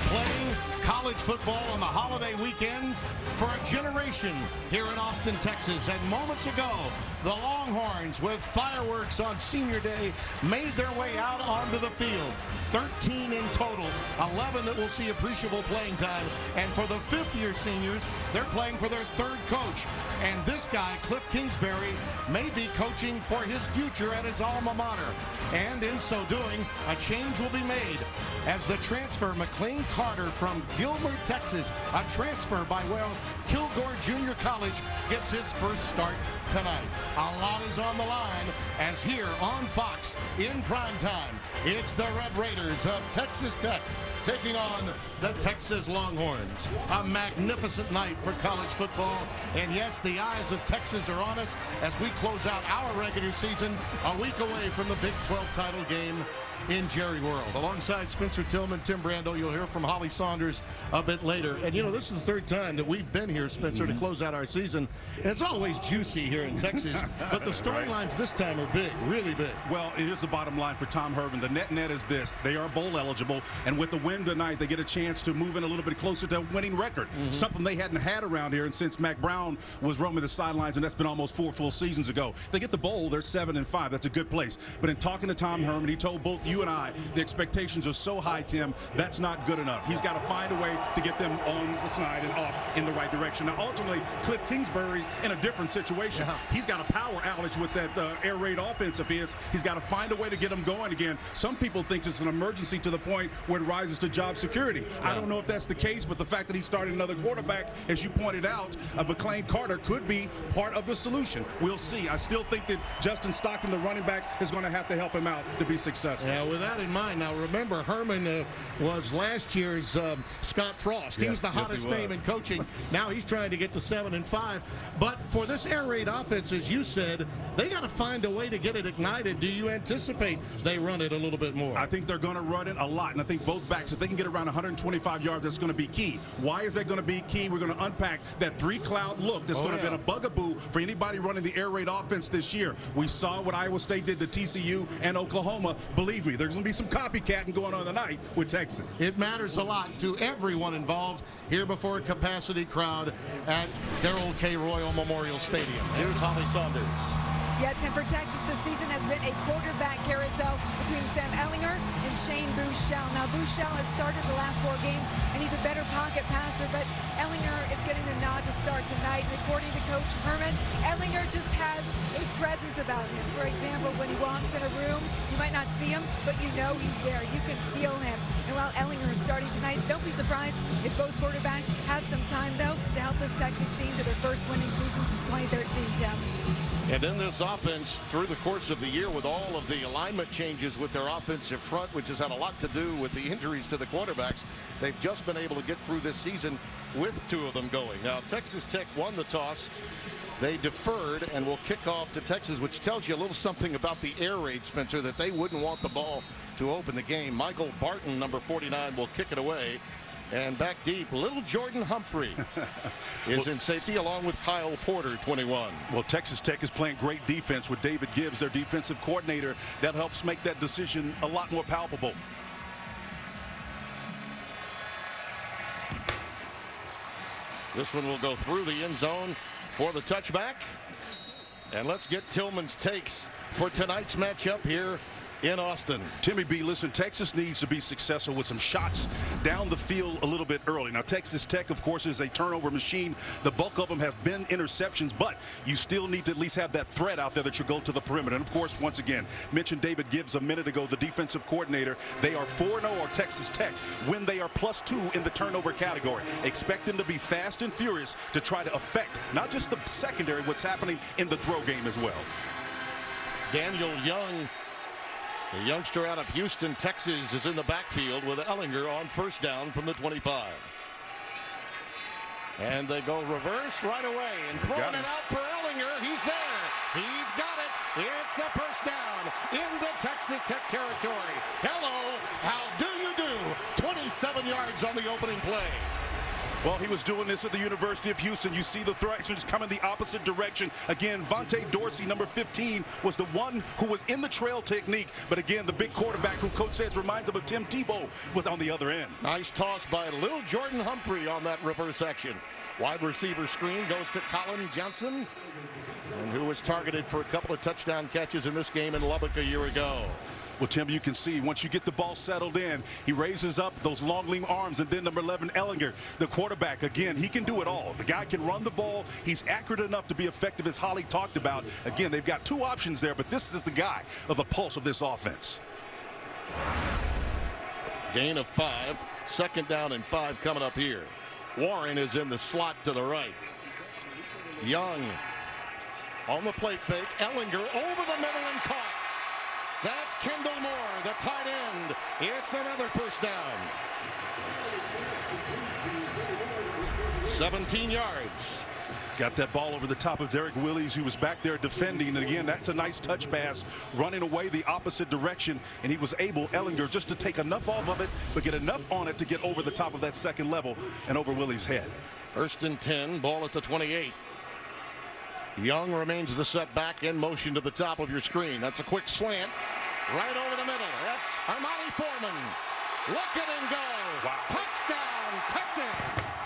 playing college football on the holiday weekends for a generation here in Austin, Texas. And moments ago, the Longhorns, with fireworks on Senior Day, made their way out onto the field. 13 in total, 11 that will see appreciable playing time. And for the fifth-year seniors, they're playing for their third coach. And this guy, Cliff Kingsbury, may be coaching for his future at his alma mater. And in so doing, a change will be made as the transfer McLean Carter from Gilmer, Texas, a transfer by, well, Kilgore Junior College, gets his first start tonight. A lot is on the line as here on Fox in prime time, it's the Red Raiders of Texas Tech taking on the Texas Longhorns. A magnificent night for college football. And yes, the eyes of Texas are on us as we close out our regular season a week away from the Big 12 title game in Jerry World. Alongside Spencer Tillman, Tim Brando, you'll hear from Holly Saunders a bit later. And you know, this is the third time that we've been here, Spencer, to close out our season. And it's always juicy here in Texas, but the storylines this time are big, really big. Well, here's the bottom line for Tom Herman. The net is this: they are bowl eligible, and with the win tonight, they get a chance to move in a little bit closer to a winning record, something they hadn't had around here and since Mac Brown was roaming the sidelines, and that's been almost 4 full seasons ago. If they get the bowl, they're 7-5. That's a good place. But in talking to Tom Herman, he told both you and I the expectations are so high, Tim, that's not good enough. He's got to find a way to get them on the side and off in the right direction. Now, ultimately, Cliff Kingsbury's in a different situation. He's got a power outage with that air raid offense of his. He's got to find a way to get them going again. Some people think it's an emergency to the point where it rises to job security. I don't know if that's the case, but the fact that he started another quarterback, as you pointed out, McLean Carter could be part of the solution. We'll see. I still think that Justin Stockton, the running back, is going to have to help him out to be successful. Yeah, with that in mind, now remember, Herman was last year's Scott Frost. He was the hottest name in coaching. Now he's trying to get to 7-5. But for this air raid offense, as you said, they got to find a way to get it ignited. Do you anticipate they run it a little bit more? I think they're going to run it a lot, and I think both backs, if they can get around 125 yards, that's going to be key. Why is that going to be key? We're going to unpack that three-cloud look that's going to be a bugaboo for anybody running the air raid offense this year. We saw what Iowa State did to TCU and Oklahoma. Believe me, there's going to be some copycatting going on tonight with Texas. It matters a lot to everyone involved here before a capacity crowd at Darrell K. Royal Memorial Stadium. Here's Holly Saunders. Yeah, Tim, for Texas, this season has been a quarterback carousel between Sam Ehlinger and Shane Buechele. Now, Buechele has started the last 4 games, and he's a better pocket passer, but Ehlinger is getting the nod to start tonight. And according to Coach Herman, Ehlinger just has a presence about him. For example, when he walks in a room, you might not see him, but you know he's there. You can feel him. And while Ehlinger is starting tonight, don't be surprised if both quarterbacks have some time, though, to help this Texas team to their first winning season since 2013, Tim. And in this offense, through the course of the year, with all of the alignment changes with their offensive front, which has had a lot to do with the injuries to the quarterbacks, they've just been able to get through this season with 2 of them going. Now, Texas Tech won the toss. They deferred and will kick off to Texas, which tells you a little something about the air raid, Spencer, that they wouldn't want the ball to open the game. Michael Barton, number 49, will kick it away. And back deep, little Jordan Humphrey is in safety, along with Kyle Porter, 21. Well, Texas Tech is playing great defense with David Gibbs, their defensive coordinator. That helps make that decision a lot more palpable. This one will go through the end zone for the touchback. And let's get Tillman's takes for tonight's matchup here in Austin. Timmy B, listen, Texas needs to be successful with some shots down the field a little bit early. Now, Texas Tech, of course, is a turnover machine. The bulk of them have been interceptions, but you still need to at least have that threat out there that you go to the perimeter. And, of course, once again, mentioned David Gibbs a minute ago, the defensive coordinator. They are 4-0 or Texas Tech when they are +2 in the turnover category. Expect them to be fast and furious to try to affect not just the secondary, what's happening in the throw game as well. Daniel Young, the youngster out of Houston, Texas, is in the backfield with Ehlinger on first down from the 25. And they go reverse right away and throwing it out for Ehlinger. He's there. He's got it. It's a first down into Texas Tech territory. Hello, how do you do? 27 yards on the opening play. Well, he was doing this at the University of Houston. You see the Thrashers coming the opposite direction. Again, Vontae Dorsey, number 15, was the one who was in the trail technique. But again, the big quarterback who Coach says reminds him of Tim Tebow was on the other end. Nice toss by Lil Jordan Humphrey on that reverse action. Wide receiver screen goes to Colin Johnson, and who was targeted for a couple of touchdown catches in this game in Lubbock a year ago. Well, Tim, you can see once you get the ball settled in, he raises up those long lean arms, and then number 11, Ellinger, the quarterback, again, he can do it all. The guy can run the ball. He's accurate enough to be effective, as Holly talked about. Again, they've got two options there, but this is the guy of the pulse of this offense. Gain of 5, 2nd down and 5 coming up here. Warren is in the slot to the right. Young on the play fake. Ellinger over the middle and caught. That's Kendall Moore, the tight end. It's another first down. 17 yards. Got that ball over the top of Derek Willis, who was back there defending. And again, that's a nice touch pass, running away the opposite direction. And he was able, Ellinger, just to take enough off of it, but get enough on it to get over the top of that second level and over Willis' head. 1st and 10, ball at the 28. Young remains the setback in motion to the top of your screen. That's a quick slant right over the middle. That's Armani Foreman. Look at him go. Wow. Touchdown, Texas.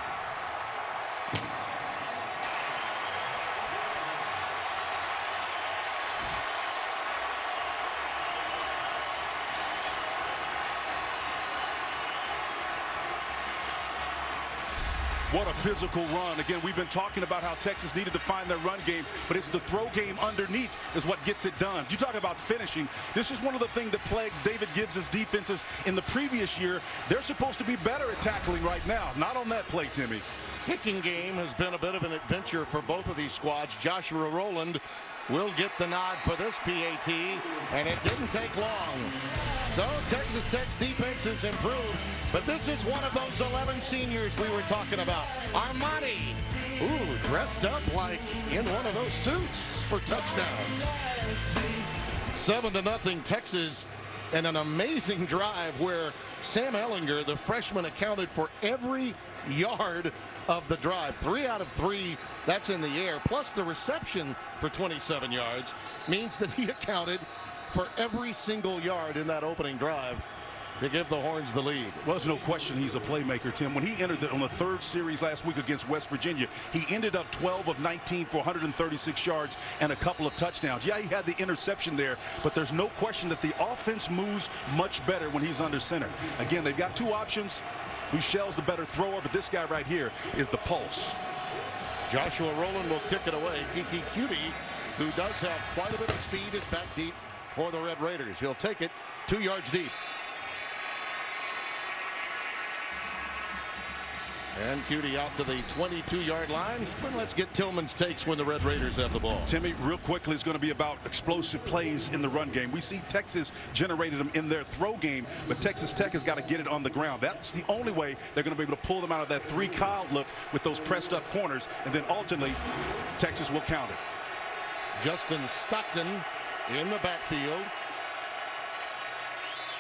What a physical run. Again, we've been talking about how Texas needed to find their run game, but it's the throw game underneath is what gets it done. You talk about finishing. This is one of the things that plagued David Gibbs' defenses in the previous year. They're supposed to be better at tackling right now. Not on that play, Timmy. Kicking game has been a bit of an adventure for both of these squads. Joshua Rowland will get the nod for this PAT, and it didn't take long. So Texas Tech's defense has improved, but this is one of those 11 seniors we were talking about. Armani, dressed up like in one of those suits for touchdowns. 7-0 Texas, and an amazing drive where Sam Ellinger, the freshman, accounted for every yard of the drive. 3 out of 3, that's in the air, plus the reception for 27 yards means that he accounted for every single yard in that opening drive to give the Horns the lead. Well, there's no question he's a playmaker, Tim. When he entered on the 3rd series last week against West Virginia, he ended up 12 of 19 for 136 yards and a couple of touchdowns. Yeah, he had the interception there, but there's no question that the offense moves much better when he's under center. Again, they've got two options. Michelle's the better thrower, but this guy right here is the pulse. Joshua Rowland will kick it away. Kiki Cutie, who does have quite a bit of speed, is back deep for the Red Raiders. He'll take it 2 yards deep. And Cutie out to the 22-yard line. But let's get Tillman's takes when the Red Raiders have the ball. Timmy, real quickly, it's going to be about explosive plays in the run game. We see Texas generated them in their throw game, but Texas Tech has got to get it on the ground. That's the only way they're going to be able to pull them out of that 3 Kyle look with those pressed up corners, and then ultimately Texas will counter. Justin Stockton in the backfield.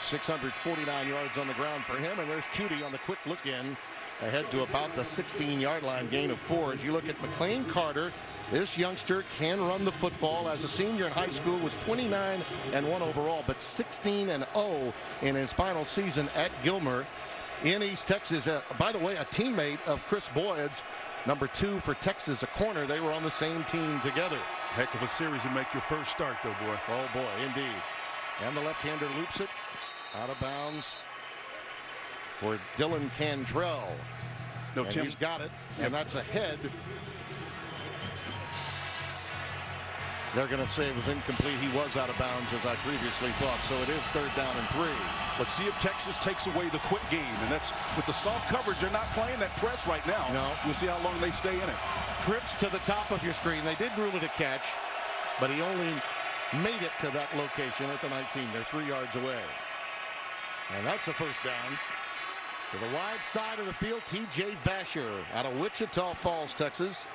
649 yards on the ground for him, and there's Cutie on the quick look in. Ahead to about the 16-yard line, gain of 4. As you look at McLean Carter, this youngster can run the football. As a senior in high school, was 29-1 overall, but 16-0 in his final season at Gilmer in East Texas. By the way, a teammate of Chris Boyd's, number 2 for Texas, a corner. They were on the same team together. Heck of a series to make your first start, though, boy. Oh, boy, indeed. And the left-hander loops it out of bounds for Dylan Cantrell. No, and Tim, he's got it, and that's ahead. They're going to say it was incomplete. He was out of bounds, as I previously thought, so it is 3rd down and 3. Let's see if Texas takes away the quick game, and that's with the soft coverage. They're not playing that press right now. No. We'll see how long they stay in it. Trips to the top of your screen. They did rule it a catch, but he only made it to that location at the 19. They're 3 yards away. And that's a first down. To the wide side of the field, T.J. Vasher out of Wichita Falls, Texas.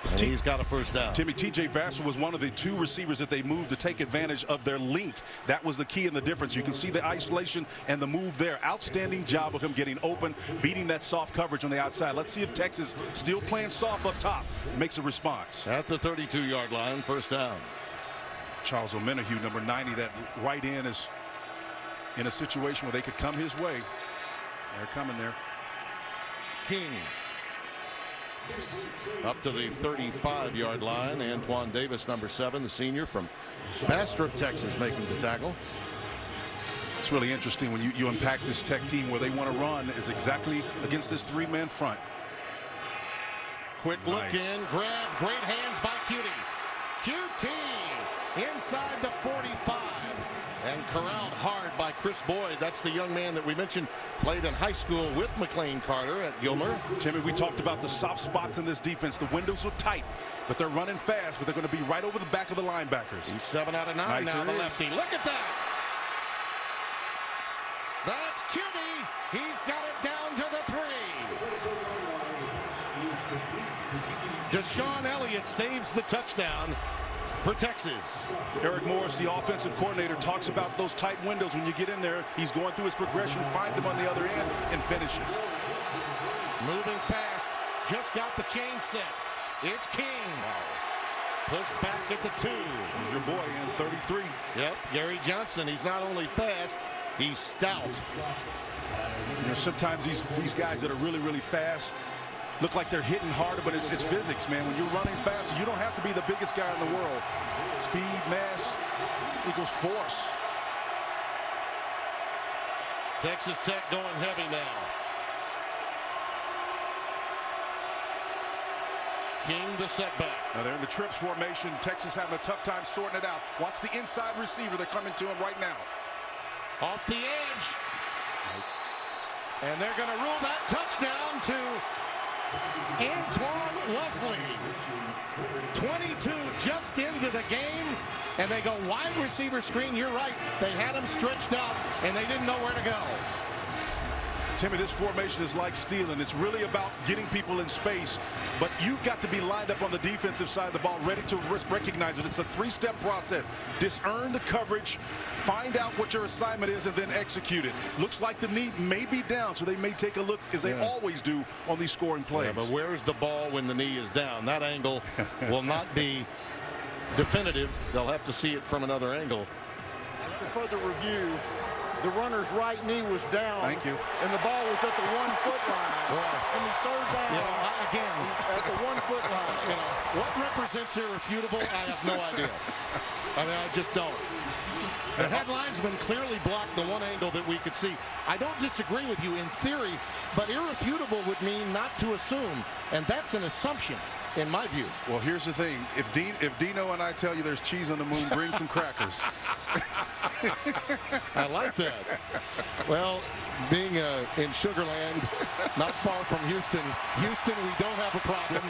And he's got a first down. Timmy, T.J. Vassar was one of the 2 receivers that they moved to take advantage of their length. That was the key and the difference. You can see the isolation and the move there. Outstanding job of him getting open, beating that soft coverage on the outside. Let's see if Texas, still playing soft up top, makes a response. At the 32-yard line, first down. Charles O'Menahue, number 90, that right end is in a situation where they could come his way. They're coming there. King up to the 35-yard line. Antoine Davis, number 7, the senior from Bastrop, Texas, making the tackle. It's really interesting when you unpack this Tech team. Where they want to run is exactly against this 3-man front. Quick look in, grab, great hands by Cutie. QT inside the 45 and corralled hard by Chris Boyd. That's the young man that we mentioned played in high school with McLean Carter at Gilmer. Timmy, we talked about the soft spots in this defense. The windows are tight, but they're running fast, but they're going to be right over the back of the linebackers. He's 7 out of 9 nice now, the lefty. Look at that. That's Cutie. He's got it down to the 3. Deshaun Elliott saves the touchdown for Texas. Eric Morris, the offensive coordinator, talks about those tight windows. When you get in there, he's going through his progression, finds him on the other end, and finishes. Moving fast, just got the chain set. It's King. Pushed back at the 2. He's your boy in 33. Yep, Gary Johnson. He's not only fast, he's stout. You know, sometimes these guys that are really, really fast look like they're hitting harder, but it's physics, man. When you're running faster, you don't have to be the biggest guy in the world. Speed, mass equals force. Texas Tech going heavy now. King the setback. Now they're in the trips formation. Texas having a tough time sorting it out. Watch the inside receiver. They're coming to him right now. Off the edge. And they're going to rule that touchdown to Antoine Wesley. 22 just into the game, and they go wide receiver screen. You're right. They had him stretched out, and they didn't know where to go. Timmy, this formation is like stealing. It's really about getting people in space, but you've got to be lined up on the defensive side of the ball, ready to recognize it. It's a 3-step process. Discern the coverage, find out what your assignment is, and then execute it. Looks like the knee may be down, so they may take a look, as they always do on these scoring plays. Yeah, but where's the ball when the knee is down? That angle will not be definitive. They'll have to see it from another angle. For further review, the runner's right knee was down. Thank you. And the ball was at the 1-foot line. Well, And the 3rd down. You know, again, At the 1-foot line. you know, what represents irrefutable, I have no idea. I mean, I just don't. The headlinesman clearly blocked the one angle that we could see. I don't disagree with you in theory, but irrefutable would mean not to assume, and that's an assumption in my view. Well, here's the thing. If Dino and I tell you there's cheese on the moon, bring some crackers. I like that. Well, being in Sugar Land, not far from Houston, we don't have a problem.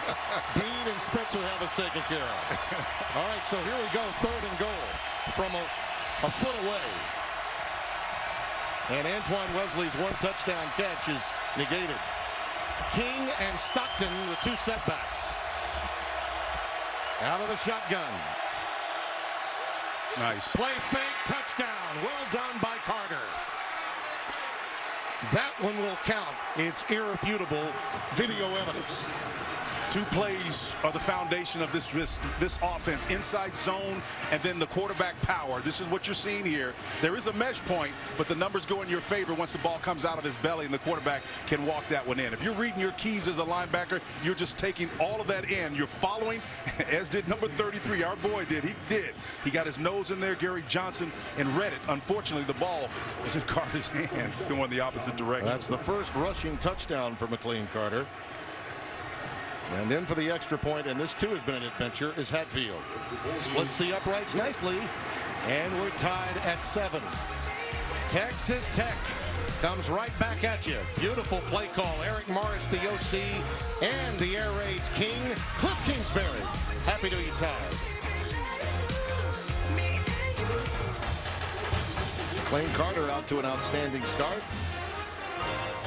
Dean and Spencer have us taken care of. All right, so here we go, 3rd and goal from a foot away. And Antoine Wesley's 1 touchdown catch is negated. King and Stockton with 2 setbacks. Out of the shotgun. Nice. Play fake, touchdown. Well done by Carter. That one will count. It's irrefutable video evidence. 2 plays are the foundation of this offense. Inside zone and then the quarterback power. This is what you're seeing here. There is a mesh point, but the numbers go in your favor once the ball comes out of his belly and the quarterback can walk that one in. If you're reading your keys as a linebacker, you're just taking all of that in. You're following, as did number 33. Our boy did. He did. He got his nose in there, Gary Johnson, and read it. Unfortunately, the ball was in Carter's hands going the opposite direction. That's the first rushing touchdown for McLean Carter. And then for the extra point, and this too has been an adventure, is Hatfield. Splits the uprights nicely, and we're tied at 7. Texas Tech comes right back at you. Beautiful play call. Eric Morris, the OC, and the air raids King, Cliff Kingsbury. Happy to be tied. McLean Carter out to an outstanding start.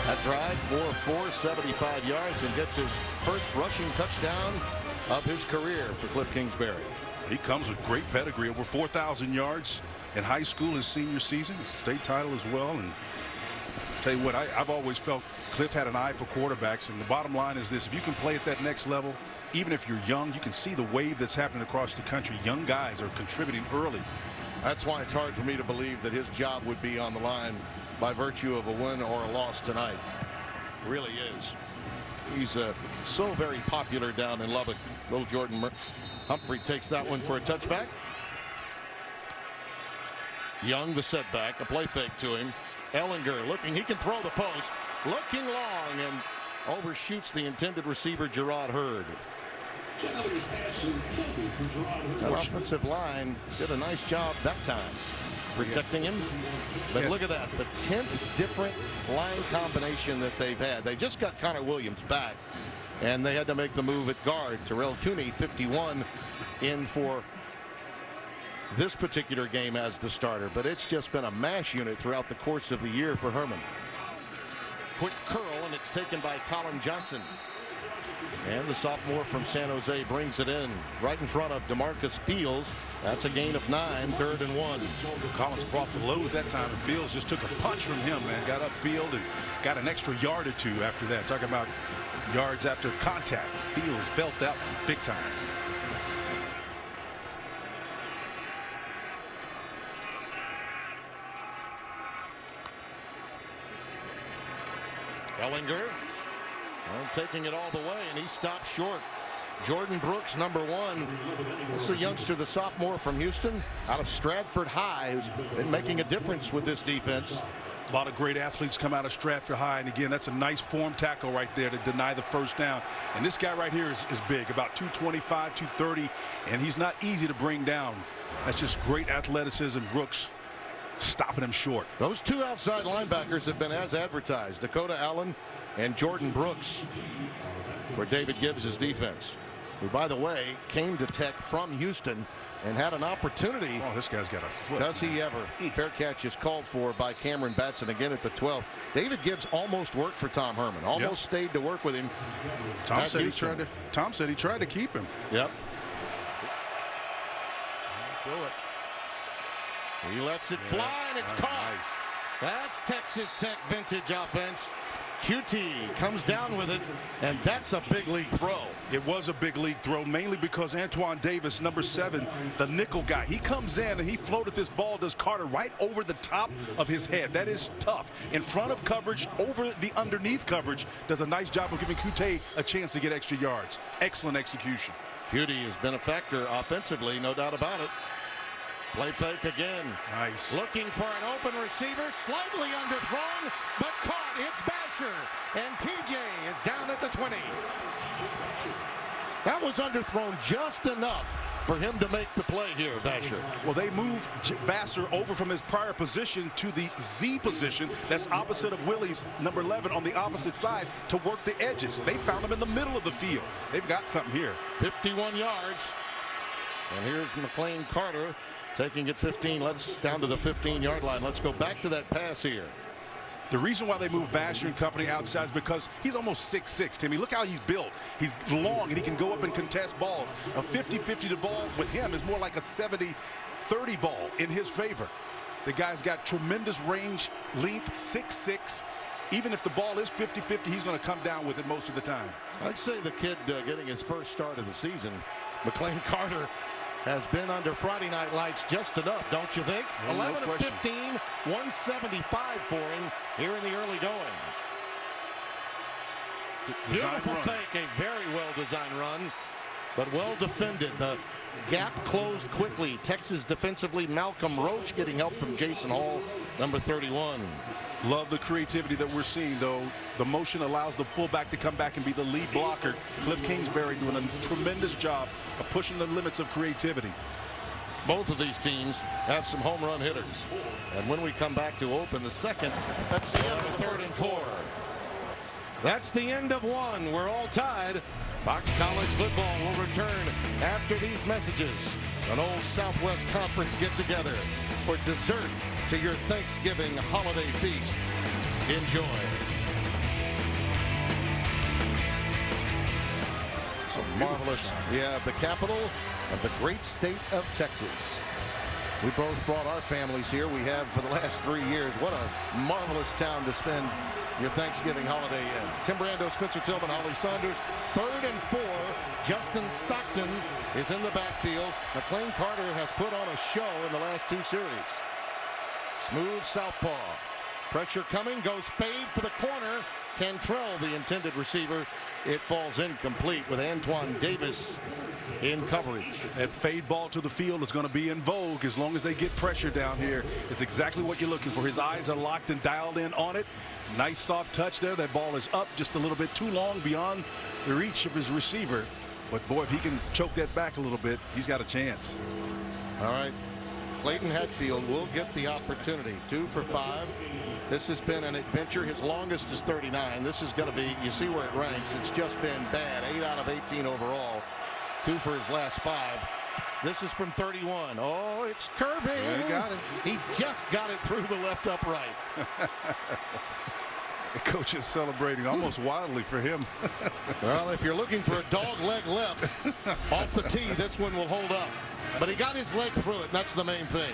That drive, 4 of 4, 75 yards, and gets his first rushing touchdown of his career for Cliff Kingsbury. He comes with great pedigree, over 4,000 yards in high school his senior season, state title as well. And tell you what, I've always felt Cliff had an eye for quarterbacks, and the bottom line is this: if you can play at that next level, even if you're young, you can see the wave that's happening across the country. Young guys are contributing early. That's why it's hard for me to believe that his job would be on the line by virtue of a win or a loss tonight. It really is. He's so very popular down in Lubbock. Little Jordan Humphrey takes that one for a touchback. Young, the setback, a play fake to him. Ellinger looking, he can throw the post, looking long, and overshoots the intended receiver, Gerard Hurd. That offensive line did a nice job that time protecting him. But look at that, the 10th different line combination that they've had. They just got Connor Williams back, and they had to make the move at guard. Terrell Cooney, 51, in for this particular game as the starter. But it's just been a mash unit throughout the course of the year for Herman. Quick curl, and it's taken by Colin Johnson. And the sophomore from San Jose brings it in right in front of DeMarcus Fields. That's a gain of 9, 3rd and 1. Collins brought the load that time, and Fields just took a punch from him, man. Got upfield and got an extra yard or two after that. Talking about yards after contact. Fields felt that big time. Ellinger taking it all the way, and he stopped short. Jordan Brooks, number 1. This is a youngster, the sophomore from Houston, out of Stratford High, who's been making a difference with this defense. A lot of great athletes come out of Stratford High, and again, that's a nice form tackle right there to deny the first down. And this guy right here is big, about 225, 230, and he's not easy to bring down. That's just great athleticism. Brooks stopping him short. Those two outside linebackers have been as advertised, Dakota Allen and Jordan Brooks, for David Gibbs' defense, who, by the way, came to Tech from Houston and had an opportunity. Oh, this guy's got a foot. Does he ever? Fair catch is called for by Cameron Batson again at the 12. David Gibbs almost worked for Tom Herman. Almost stayed to work with him. Tom said he tried to keep him. Yep. Throw it. He lets it fly, and it's caught. Nice. That's Texas Tech vintage offense. QT comes down with it, and that's a big league throw. It was a big league throw, mainly because Antoine Davis, number 7, the nickel guy, he comes in and he floated this ball, does Carter, right over the top of his head. That is tough. In front of coverage, over the underneath coverage, does a nice job of giving QT a chance to get extra yards. Excellent execution. QT has been a factor offensively, no doubt about it. Play fake again. Nice. Looking for an open receiver, slightly underthrown, but caught. It's Basher, and TJ is down at the 20. That was underthrown just enough for him to make the play here, Basher. Well, they move Vassar over from his prior position to the Z position that's opposite of Willie's number 11 on the opposite side to work the edges. They found him in the middle of the field. They've got something here. 51 yards. And here's McLean Carter taking it 15. Let's down to the 15-yard line. Let's go back to that pass here. The reason why they move Vassar and company outside is because he's almost 6'6", Timmy. Look how he's built. He's long, and he can go up and contest balls. A 50-50 to ball with him is more like a 70-30 ball in his favor. The guy's got tremendous range, length, 6'6". Even if the ball is 50-50, he's going to come down with it most of the time. I'd say the kid getting his first start of the season, McLean Carter, has been under Friday Night Lights just enough, don't you think? No 11 of question. 15, 175 for him here in the early going. Beautiful fake, a very well-designed run, but well defended. The gap closed quickly. Texas defensively, Malcolm Roach getting help from Jason Hall, number 31. Love the creativity that we're seeing, though. The motion allows the fullback to come back and be the lead blocker. Cliff Kingsbury doing a tremendous job of pushing the limits of creativity. Both of these teams have some home run hitters. And when we come back to open the second, that's the end of the 3rd and 4. That's the end of one. We're all tied. Fox College football will return after these messages. An old Southwest Conference get-together for dessert to your Thanksgiving holiday feast. Enjoy. Some marvelous. Yeah, the capital of the great state of Texas. We both brought our families here. We have for the last 3 years. What a marvelous town to spend your Thanksgiving holiday in. Tim Brando, Spencer Tillman, Holly Saunders. 3rd and 4. Justin Stockton is in the backfield. McLean Carter has put on a show in the last 2 series. Smooth southpaw. Pressure coming, goes fade for the corner. Cantrell, the intended receiver. It falls incomplete with Antoine Davis in coverage. That fade ball to the field is going to be in vogue as long as they get pressure down here. It's exactly what you're looking for. His eyes are locked and dialed in on it. Nice soft touch there. That ball is up just a little bit too long beyond the reach of his receiver. But boy, if he can choke that back a little bit, he's got a chance. All right. Clayton Hatfield will get the opportunity. 2 for 5. This has been an adventure. His longest is 39. This is going to be, you see where it ranks. It's just been bad. 8 out of 18 overall. 2 for his last 5. This is from 31. Oh, it's curving. Yeah, he got it. He just got it through the left upright. The coach is celebrating almost wildly for him. Well, if you're looking for a dog leg left off the tee, this one will hold up. But he got his leg through it, and that's the main thing.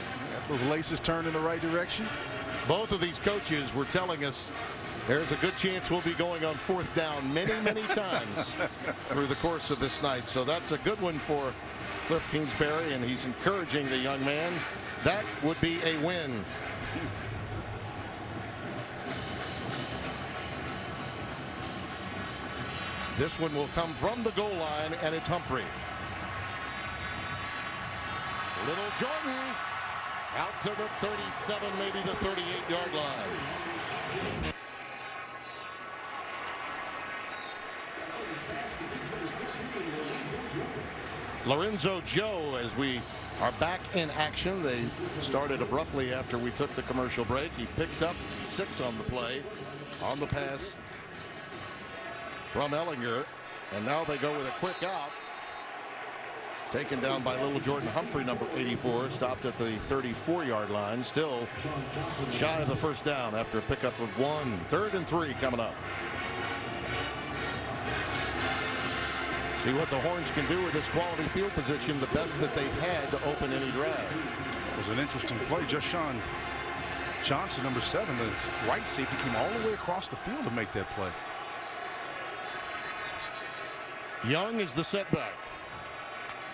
Those laces turned in the right direction. Both of these coaches were telling us there's a good chance we'll be going on 4th down many, many times through the course of this night. So that's a good one for Cliff Kingsbury, and he's encouraging the young man. That would be a win. This one will come from the goal line, and it's Humphrey. Little Jordan out to the 37, maybe the 38-yard line. Lorenzo Joe, as we are back in action. They started abruptly after we took the commercial break. He picked up 6 on the play, on the pass from Ellinger, and now they go with a quick out. Taken down by little Jordan Humphrey, number 84, stopped at the 34-yard line. Still shy of the 1st down after a pickup of 1. 3rd and 3 coming up. See what the Horns can do with this quality field position, the best that they've had to open any drive. It was an interesting play. Just Sean Johnson, number 7, the right safety, came all the way across the field to make that play. Young is the setback.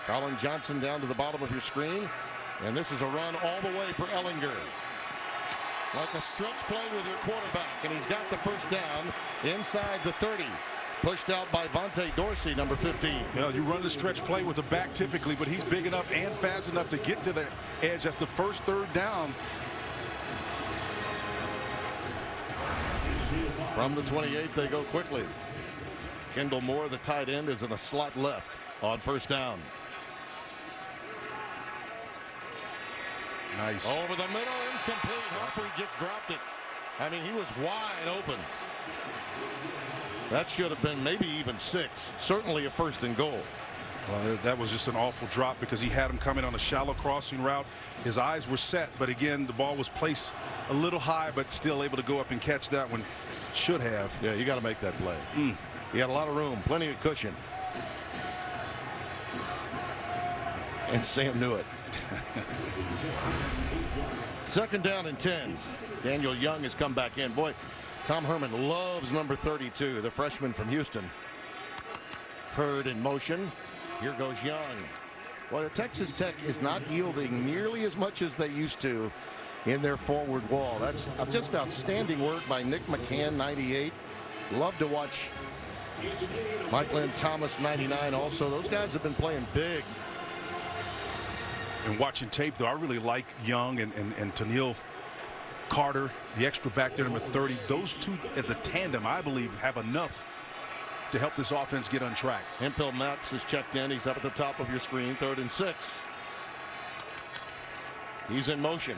Colin Johnson down to the bottom of your screen. And this is a run all the way for Ellinger. Like a stretch play with your quarterback. And he's got the 1st down inside the 30. Pushed out by Vontae Dorsey, number 15. Yeah, you run the stretch play with a back typically, but he's big enough and fast enough to get to the edge. That's the first 3rd down. From the 28, they go quickly. Kendall Moore, the tight end, is in a slot left on 1st down. Nice. Over the middle, incomplete. Humphrey just dropped it. I mean, he was wide open. That should have been maybe even 6. Certainly a 1st and goal. Well, that was just an awful drop because he had him coming on a shallow crossing route. His eyes were set, but again, the ball was placed a little high, but still able to go up and catch that one. Should have. Yeah, you got to make that play. He had a lot of room, plenty of cushion. And Sam knew it. 2nd down and 10. Daniel Young has come back in. Boy, Tom Herman loves number 32, the freshman from Houston. Hurd in motion. Here goes Young. Well, the Texas Tech is not yielding nearly as much as they used to in their forward wall. That's just outstanding work by Nick McCann, 98. Love to watch Mike Lynn Thomas, 99 also. Those guys have been playing big. And watching tape, though, I really like Young and Tennille Carter, the extra back there, number 30. Those two as a tandem, I believe, have enough to help this offense get on track. Hemphill Max is checked in. He's up at the top of your screen. 3rd and 6. He's in motion.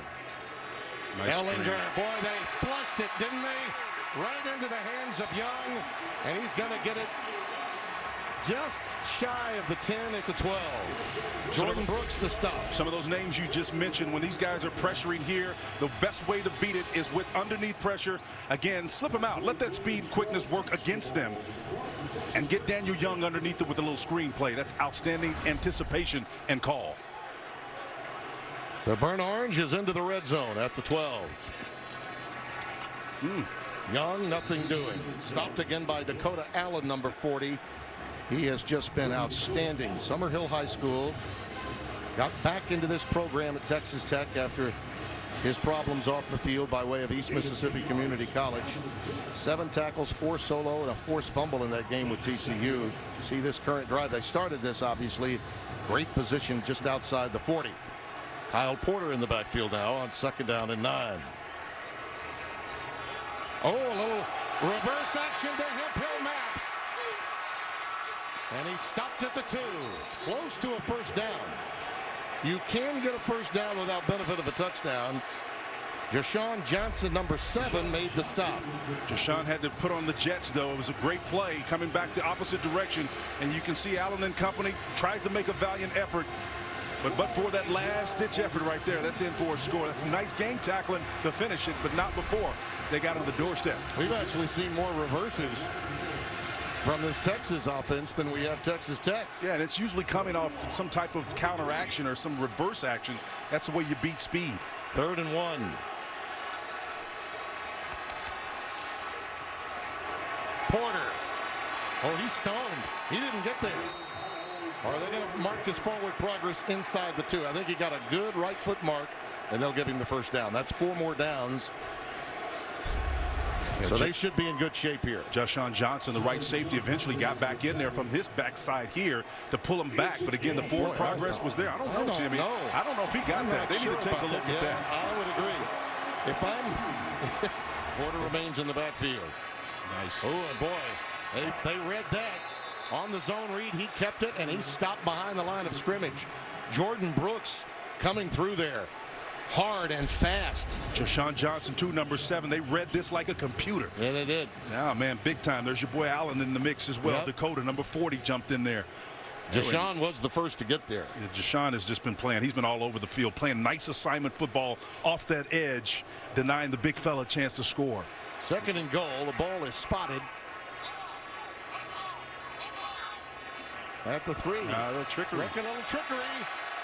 Nice Ellinger, screen. boy, they flushed it, didn't they? Right into the hands of Young, and he's going to get it just shy of the 10 at the 12. Jordan Brooks the stop. Some of those names you just mentioned, when these guys are pressuring here, the best way to beat it is with underneath pressure. Again, slip them out. Let that speed and quickness work against them. And get Daniel Young underneath it with a little screen play. That's outstanding anticipation and call. The burnt orange is into the red zone at the 12. Young, nothing doing. Stopped again by Dakota Allen, number 40. He has just been outstanding. Summerhill High School got back into this program at Texas Tech after his problems off the field by way of East Mississippi Community College. 7 tackles, 4 solo, and a forced fumble in that game with TCU. See this current drive. They started this, obviously. Great position just outside the 40. Kyle Porter in the backfield now on 2nd down and 9. Oh, a little reverse action to Hemphill Maps. And he stopped at the 2. Close to a first down. You can get a first down without benefit of a touchdown. Jashawn Johnson, number 7, made the stop. Jashawn had to put on the Jets, though. It was a great play coming back the opposite direction. And you can see Allen and company tries to make a valiant effort. But for that last-ditch effort right there, that's in for a score. That's a nice game tackling to finish it, but not before they got on the doorstep. We've actually seen more reverses from this Texas offense than we have Texas Tech. Yeah, and it's usually coming off some type of counter action or some reverse action. That's the way you beat speed. 3rd and 1. Porter. Oh, he's stoned. He didn't get there. Or are they going to mark his forward progress inside the 2? I think he got a good right foot mark, and they'll give him the first down. That's 4 more downs. Yeah, so they should be in good shape here. Jashawn Johnson, the right safety, eventually got back in there from his backside here to pull him back. But again, the forward progress was there. I don't know, Timmy. I don't know if he got that. They need to take a look at that. I would agree. If I'm Porter remains in the backfield. Nice. Oh, and boy, they read that. On the zone read, he kept it, and he stopped behind the line of scrimmage. Jordan Brooks coming through there. Hard and fast. Jashawn Johnson, too, number 7. They read this like a computer. Yeah, they did. Now, man, big time. There's your boy Allen in the mix as well. Yep. Dakota, number 40, jumped in there. Jashawn was the first to get there. Yeah, Jashawn has just been playing. He's been all over the field, playing nice assignment football off that edge, denying the big fella a chance to score. 2nd and goal. The ball is spotted at the 3. A little trickery. A little trickery.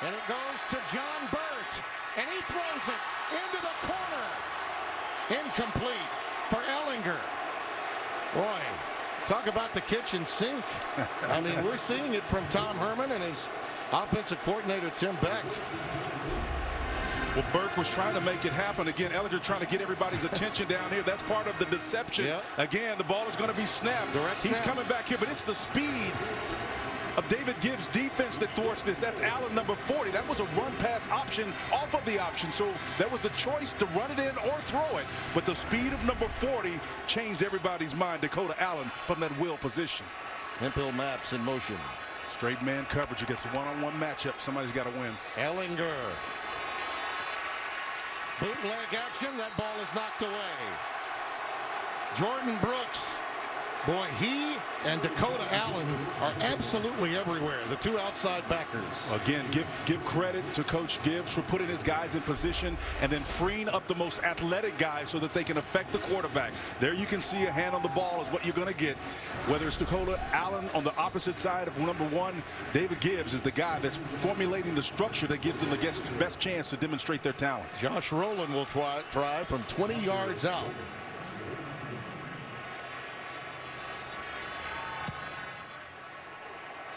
And it goes to John Burt. And he throws it into the corner. Incomplete for Ellinger. Boy, talk about the kitchen sink. I mean, we're seeing it from Tom Herman and his offensive coordinator, Tim Beck. Well, Burke was trying to make it happen. Again, Ellinger trying to get everybody's attention down here. That's part of the deception. Yep. Again, the ball is going to be snapped. He's coming back here, but it's the speed of David Gibbs' defense that thwarts this. That's Allen, number 40. That was a run-pass option off of the option. So that was the choice to run it in or throw it. But the speed of number 40 changed everybody's mind. Dakota Allen from that will position. Hemphill Maps in motion. Straight man coverage against a one-on-one matchup. Somebody's got to win. Ellinger. Bootleg action. That ball is knocked away. Jordan Brooks. Boy, he and Dakota Allen are absolutely everywhere. The 2 outside backers. Again, give credit to Coach Gibbs for putting his guys in position and then freeing up the most athletic guys so that they can affect the quarterback. There you can see a hand on the ball is what you're going to get. Whether it's Dakota Allen on the opposite side of number 1, David Gibbs is the guy that's formulating the structure that gives them the best chance to demonstrate their talents. Josh Rowland will try from 20 yards out.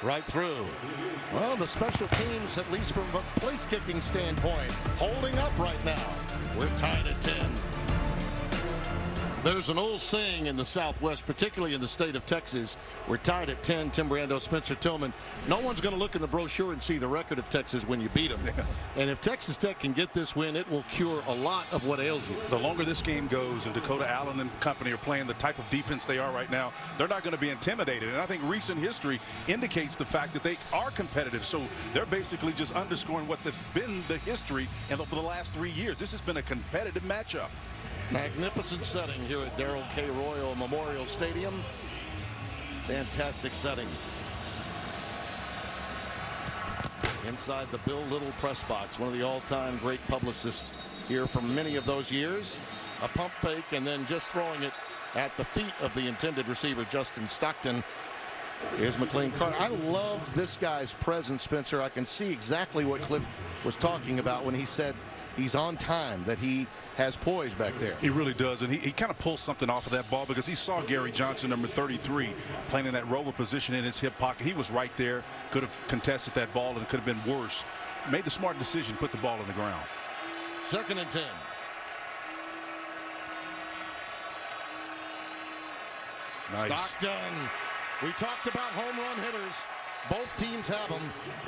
Right through. Well, the special teams, at least from a place-kicking standpoint, holding up right now. We're tied at 10. There's an old saying in the Southwest, particularly in the state of Texas, we're tied at 10. Tim Brando, Spencer Tillman. No one's going to look in the brochure and see the record of Texas when you beat them. And if Texas Tech can get this win, it will cure a lot of what ails you. The longer this game goes and Dakota Allen and company are playing the type of defense they are right now, they're not going to be intimidated. And I think recent history indicates the fact that they are competitive. So they're basically just underscoring what has been the history in the last 3 years. This has been a competitive matchup. Magnificent setting here at Darrell K. Royal Memorial Stadium. Fantastic setting. inside the Bill Little press box, one of the all-time great publicists here from many of those years. A pump fake and then just throwing it at the feet of the intended receiver, Justin Stockton. Here's McLean Carter. I love this guy's presence, Spencer. I can see exactly what Cliff was talking about when he said he's on time, that he has poise back there. He really does, and he kind of pulls something off of that ball because he saw Gary Johnson, number 33, playing in that rover position in his hip pocket. He was right there, could have contested that ball, and it could have been worse. Made the smart decision, put the ball on the ground. 2nd and 10. Nice. Stockton. We talked about home run hitters. Both teams have them.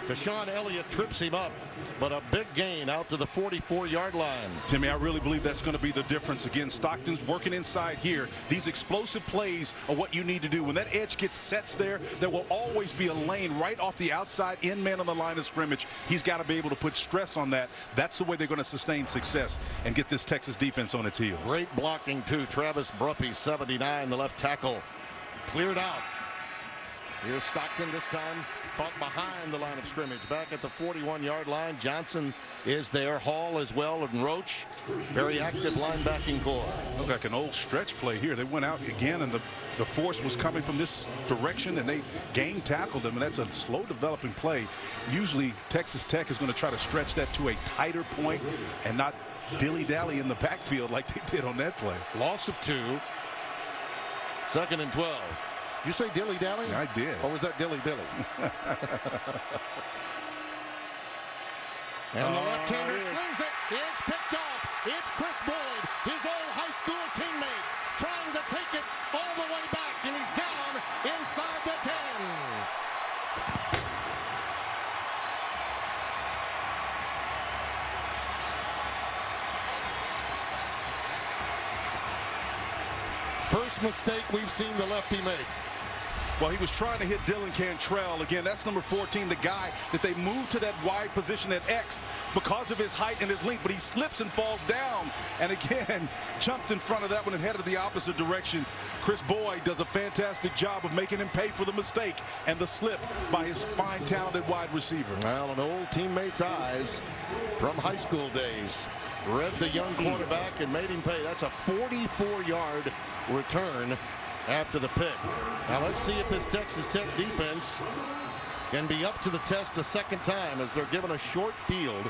Deshaun Elliott trips him up, but a big gain out to the 44-yard line. Timmy, I really believe that's going to be the difference. Again, Stockton's working inside here. These explosive plays are what you need to do. When that edge gets sets there will always be a lane right off the outside, in man on the line of scrimmage. He's got to be able to put stress on that. That's the way they're going to sustain success and get this Texas defense on its heels. Great blocking, too. Travis Bruffy, 79, the left tackle. Cleared out. Here's Stockton this time, caught behind the line of scrimmage. Back at the 41-yard line. Johnson is there. Hall as well, and Roach. Very active linebacking core. Look like an old stretch play here. They went out again, and the force was coming from this direction, and they gang tackled them, and that's a slow developing play. Usually Texas Tech is going to try to stretch that to a tighter point and not dilly-dally in the backfield like they did on that play. Loss of 2. 2nd and 12. Did you say dilly-dally? I did. Or was that dilly-dilly? And the left-hander slings it. It's picked off. It's Chris Boyd, his old high school teammate, trying to take it all the way back, and he's down inside the 10. First mistake we've seen the lefty make. Well, he was trying to hit Dylan Cantrell. Again, that's number 14, the guy that they moved to that wide position at X because of his height and his length, but he slips and falls down. And again, jumped in front of that one and headed the opposite direction. Chris Boyd does a fantastic job of making him pay for the mistake and the slip by his fine, talented wide receiver. Well, an old teammate's eyes from high school days read the young quarterback and made him pay. That's a 44-yard return after the pick. Now let's see if this Texas Tech defense can be up to the test a second time, as they're given a short field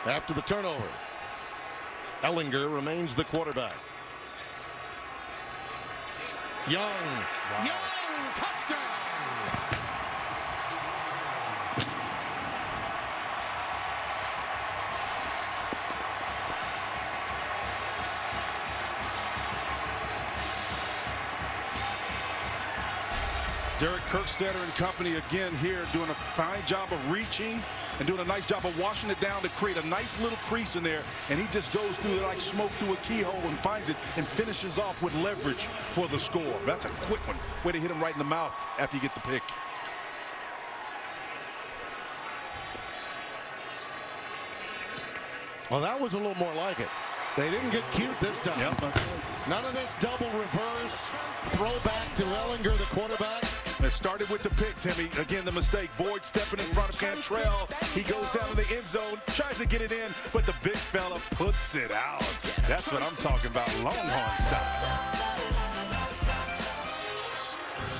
after the turnover. Ellinger remains the quarterback. Young. Wow. Young, touchdown. Derek Kirkstetter and company again here doing a fine job of reaching and doing a nice job of washing it down to create a nice little crease in there, and he just goes through it like smoke through a keyhole and finds it and finishes off with leverage for the score. That's a quick one. Way to hit him right in the mouth after you get the pick. Well, that was a little more like it. They didn't get cute this time. Yep. None of this double reverse throwback to Ellinger, the quarterback. It started with the pick, Timmy. Again, the mistake. Boyd stepping in front of Cantrell. He goes down to the end zone, tries to get it in, but the big fella puts it out. That's what I'm talking about, Longhorn style.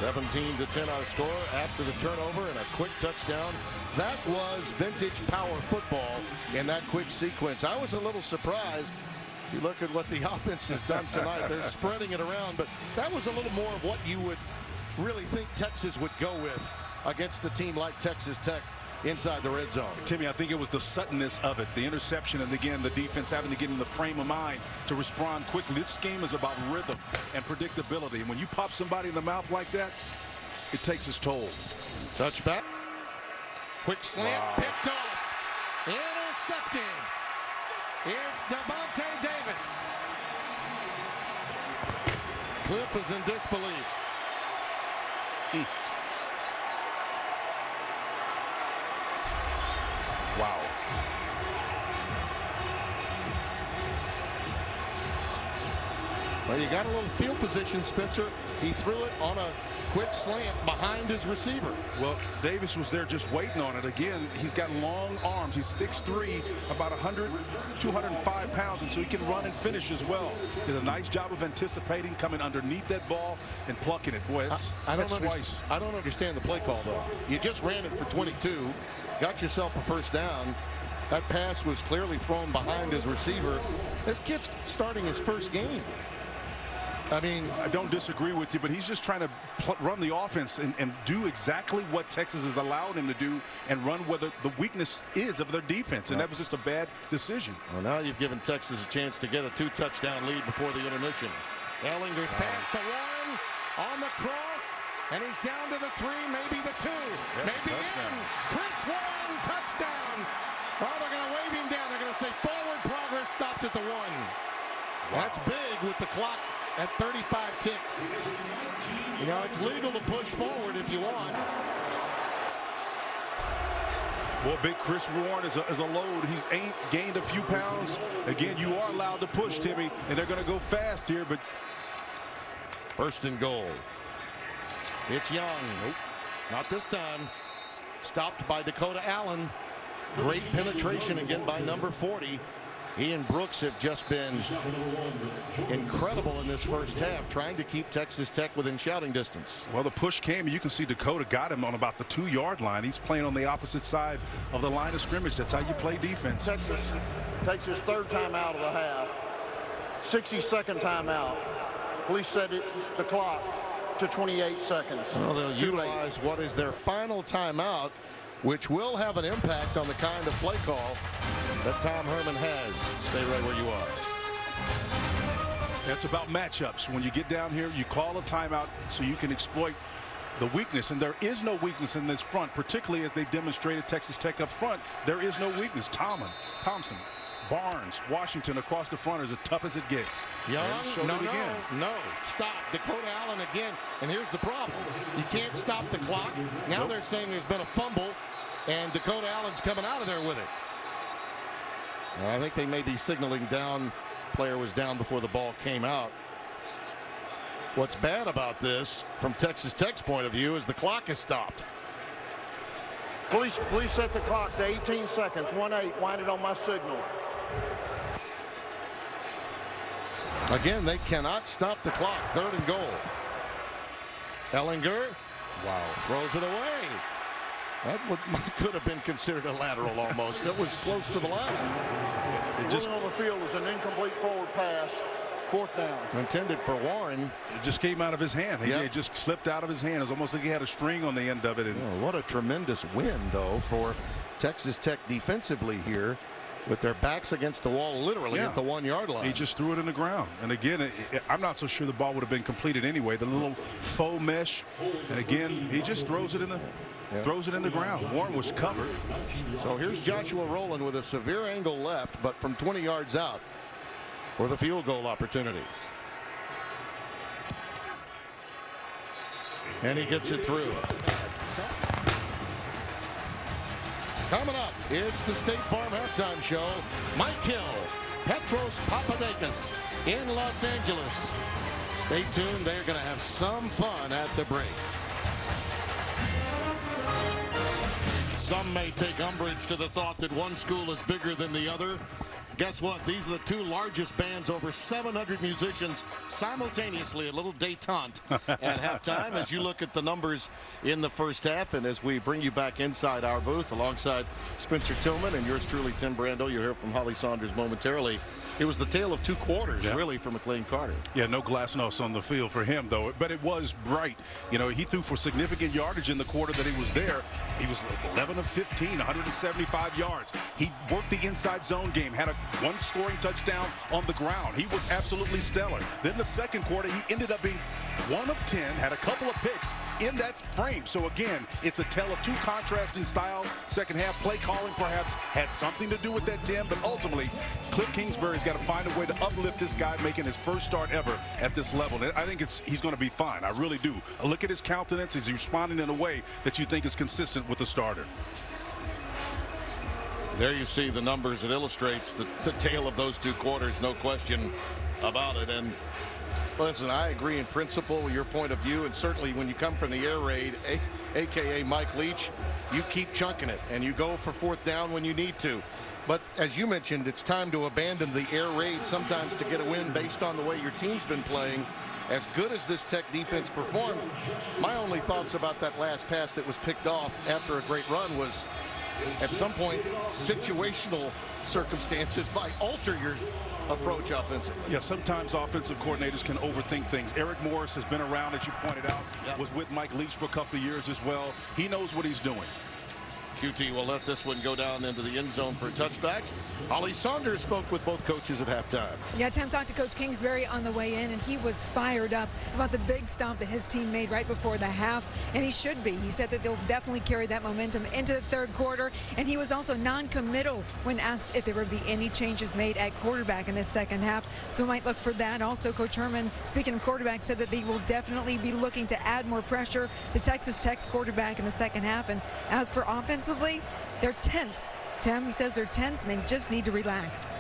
17-10 our score after the turnover and a quick touchdown. That was vintage power football in that quick sequence. I was a little surprised. If you look at what the offense has done tonight, they're spreading it around, but that was a little more of what you would really think Texas would go with against a team like Texas Tech inside the red zone. Timmy, I think it was the suddenness of it, the interception, and again, the defense having to get in the frame of mind to respond quickly. This game is about rhythm and predictability, and when you pop somebody in the mouth like that, it takes its toll. Touchback. Quick slant, picked off. Intercepted. It's Devontae Davis. Cliff is in disbelief. Wow. Well, you got a little field position, Spencer. He threw it on a quick slant behind his receiver. Well, Davis was there just waiting on it. Again, he's got long arms. He's 6'3", about 205 pounds, and so he can run and finish as well. Did a nice job of anticipating, coming underneath that ball and plucking it. Boy, I that's don't twice. I don't understand the play call, though. You just ran it for 22, got yourself a first down. That pass was clearly thrown behind his receiver. This kid's starting his first game. I mean, I don't disagree with you, but he's just trying to run the offense and do exactly what Texas has allowed him to do and run where the weakness is of their defense, and that was just a bad decision. Well, now you've given Texas a chance to get a 2-touchdown lead before the intermission. Ellinger's pass to Warren on the cross, and he's down to the 3, maybe the 2. That's maybe in. Chris Warren, touchdown. Oh, they're going to wave him down. They're going to say forward progress stopped at the 1. That's big with the clock at 35 ticks. You know, it's legal to push forward if you want. Well, big Chris Warren is a load. He's gained a few pounds. Again, you are allowed to push, Timmy, and they're going to go fast here, but first and goal. It's Young. Nope, not this time. Stopped by Dakota Allen. Great penetration again by number 40. He and Brooks have just been incredible in this first half, trying to keep Texas Tech within shouting distance. Well, the push came. You can see Dakota got him on about the 2-yard line. He's playing on the opposite side of the line of scrimmage. That's how you play defense. Texas takes his 3rd timeout of the half. 62nd timeout. Police set the clock to 28 seconds. Well, they'll utilize what is their final timeout, which will have an impact on the kind of play call that Tom Herman has. Stay right where you are. That's about matchups. When you get down here, you call a timeout so you can exploit the weakness, and there is no weakness in this front, particularly as they demonstrated Texas Tech up front. There is no weakness. Thompson, Barnes, Washington across the front are as tough as it gets. Young, no, stop. Dakota Allen again, and here's the problem. You can't stop the clock. Now they're saying there's been a fumble, and Dakota Allen's coming out of there with it. I think they may be signaling down. Player was down before the ball came out. What's bad about this, from Texas Tech's point of view, is the clock is stopped. Police set the clock to 18 seconds. 1-8. Wind it on my signal. Again, they cannot stop the clock. 3rd and goal. Ellinger. Wow. Throws it away. That could have been considered a lateral almost. It was close to the line. It just on the field was an incomplete forward pass. 4th down. Intended for Warren. It just came out of his hand. It just slipped out of his hand. It was almost like he had a string on the end of it. And what a tremendous win, though, for Texas Tech defensively here, with their backs against the wall, literally at the 1-yard line. He just threw it in the ground. And again, I'm not so sure the ball would have been completed anyway. The little faux mesh, and again, he just throws it in the ground. Warren was covered. So here's Joshua Rowland with a severe angle left, but from 20 yards out for the field goal opportunity. And he gets it through. Coming up, it's the State Farm halftime show. Mike Hill, Petros Papadakis in Los Angeles. Stay tuned. They're going to have some fun at the break. Some may take umbrage to the thought that one school is bigger than the other. Guess what? These are the 2 largest bands, over 700 musicians simultaneously. A little detente at halftime as you look at the numbers in the first half. And as we bring you back inside our booth alongside Spencer Tillman and yours truly, Tim Brando. You'll hear from Holly Saunders momentarily. It was the tale of 2 quarters, really, for McLean Carter. Yeah, no glasnost on the field for him, though. But it was bright. You know, he threw for significant yardage in the quarter that he was there. He was 11 of 15, 175 yards. He worked the inside zone game, had a 1 scoring touchdown on the ground. He was absolutely stellar. Then the second quarter, he ended up being 1 of 10, had a couple of picks in that frame. So, again, it's a tale of 2 contrasting styles. Second half play calling perhaps had something to do with that, Tim, but ultimately, Cliff Kingsbury's got to find a way to uplift this guy making his first start ever at this level. And I think he's going to be fine. I really do. Look at his countenance. He's responding in a way that you think is consistent with the starter. There you see the numbers. It illustrates the tale of those 2 quarters, no question about it. And Listen, I agree in principle with your point of view, and certainly when you come from the air raid, a.k.a. Mike Leach, you keep chunking it, and you go for fourth down when you need to. But as you mentioned, it's time to abandon the air raid sometimes to get a win based on the way your team's been playing. As good as this Tech defense performed, my only thoughts about that last pass that was picked off after a great run was, at some point, situational circumstances might alter your approach offensively. Yeah, sometimes offensive coordinators can overthink things. Eric Morris has been around, as you pointed out, was with Mike Leach for a couple of years as well. He knows what he's doing. QT will let this one go down into the end zone for a touchback. Ollie Saunders spoke with both coaches at halftime. Yeah, Tim talked to Coach Kingsbury on the way in, and he was fired up about the big stop that his team made right before the half, and he should be. He said that they'll definitely carry that momentum into the third quarter, and he was also non-committal when asked if there would be any changes made at quarterback in the second half, so we might look for that. Also, Coach Herman, speaking of quarterback, said that they will definitely be looking to add more pressure to Texas Tech's quarterback in the second half, and as for offensively, they're tense. Tim, he says they're tense and they just need to relax.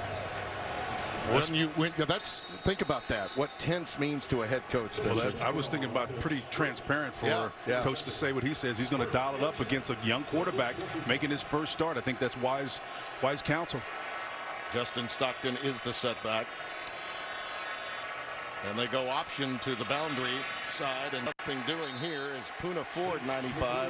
Think about that. What tense means to a head coach. Well, I was thinking about pretty transparent for coach to say what he says. He's going to dial it up against a young quarterback making his first start. I think that's wise counsel. Justin Stockton is the setback. And they go option to the boundary side, and nothing doing here is Poona Ford, 95.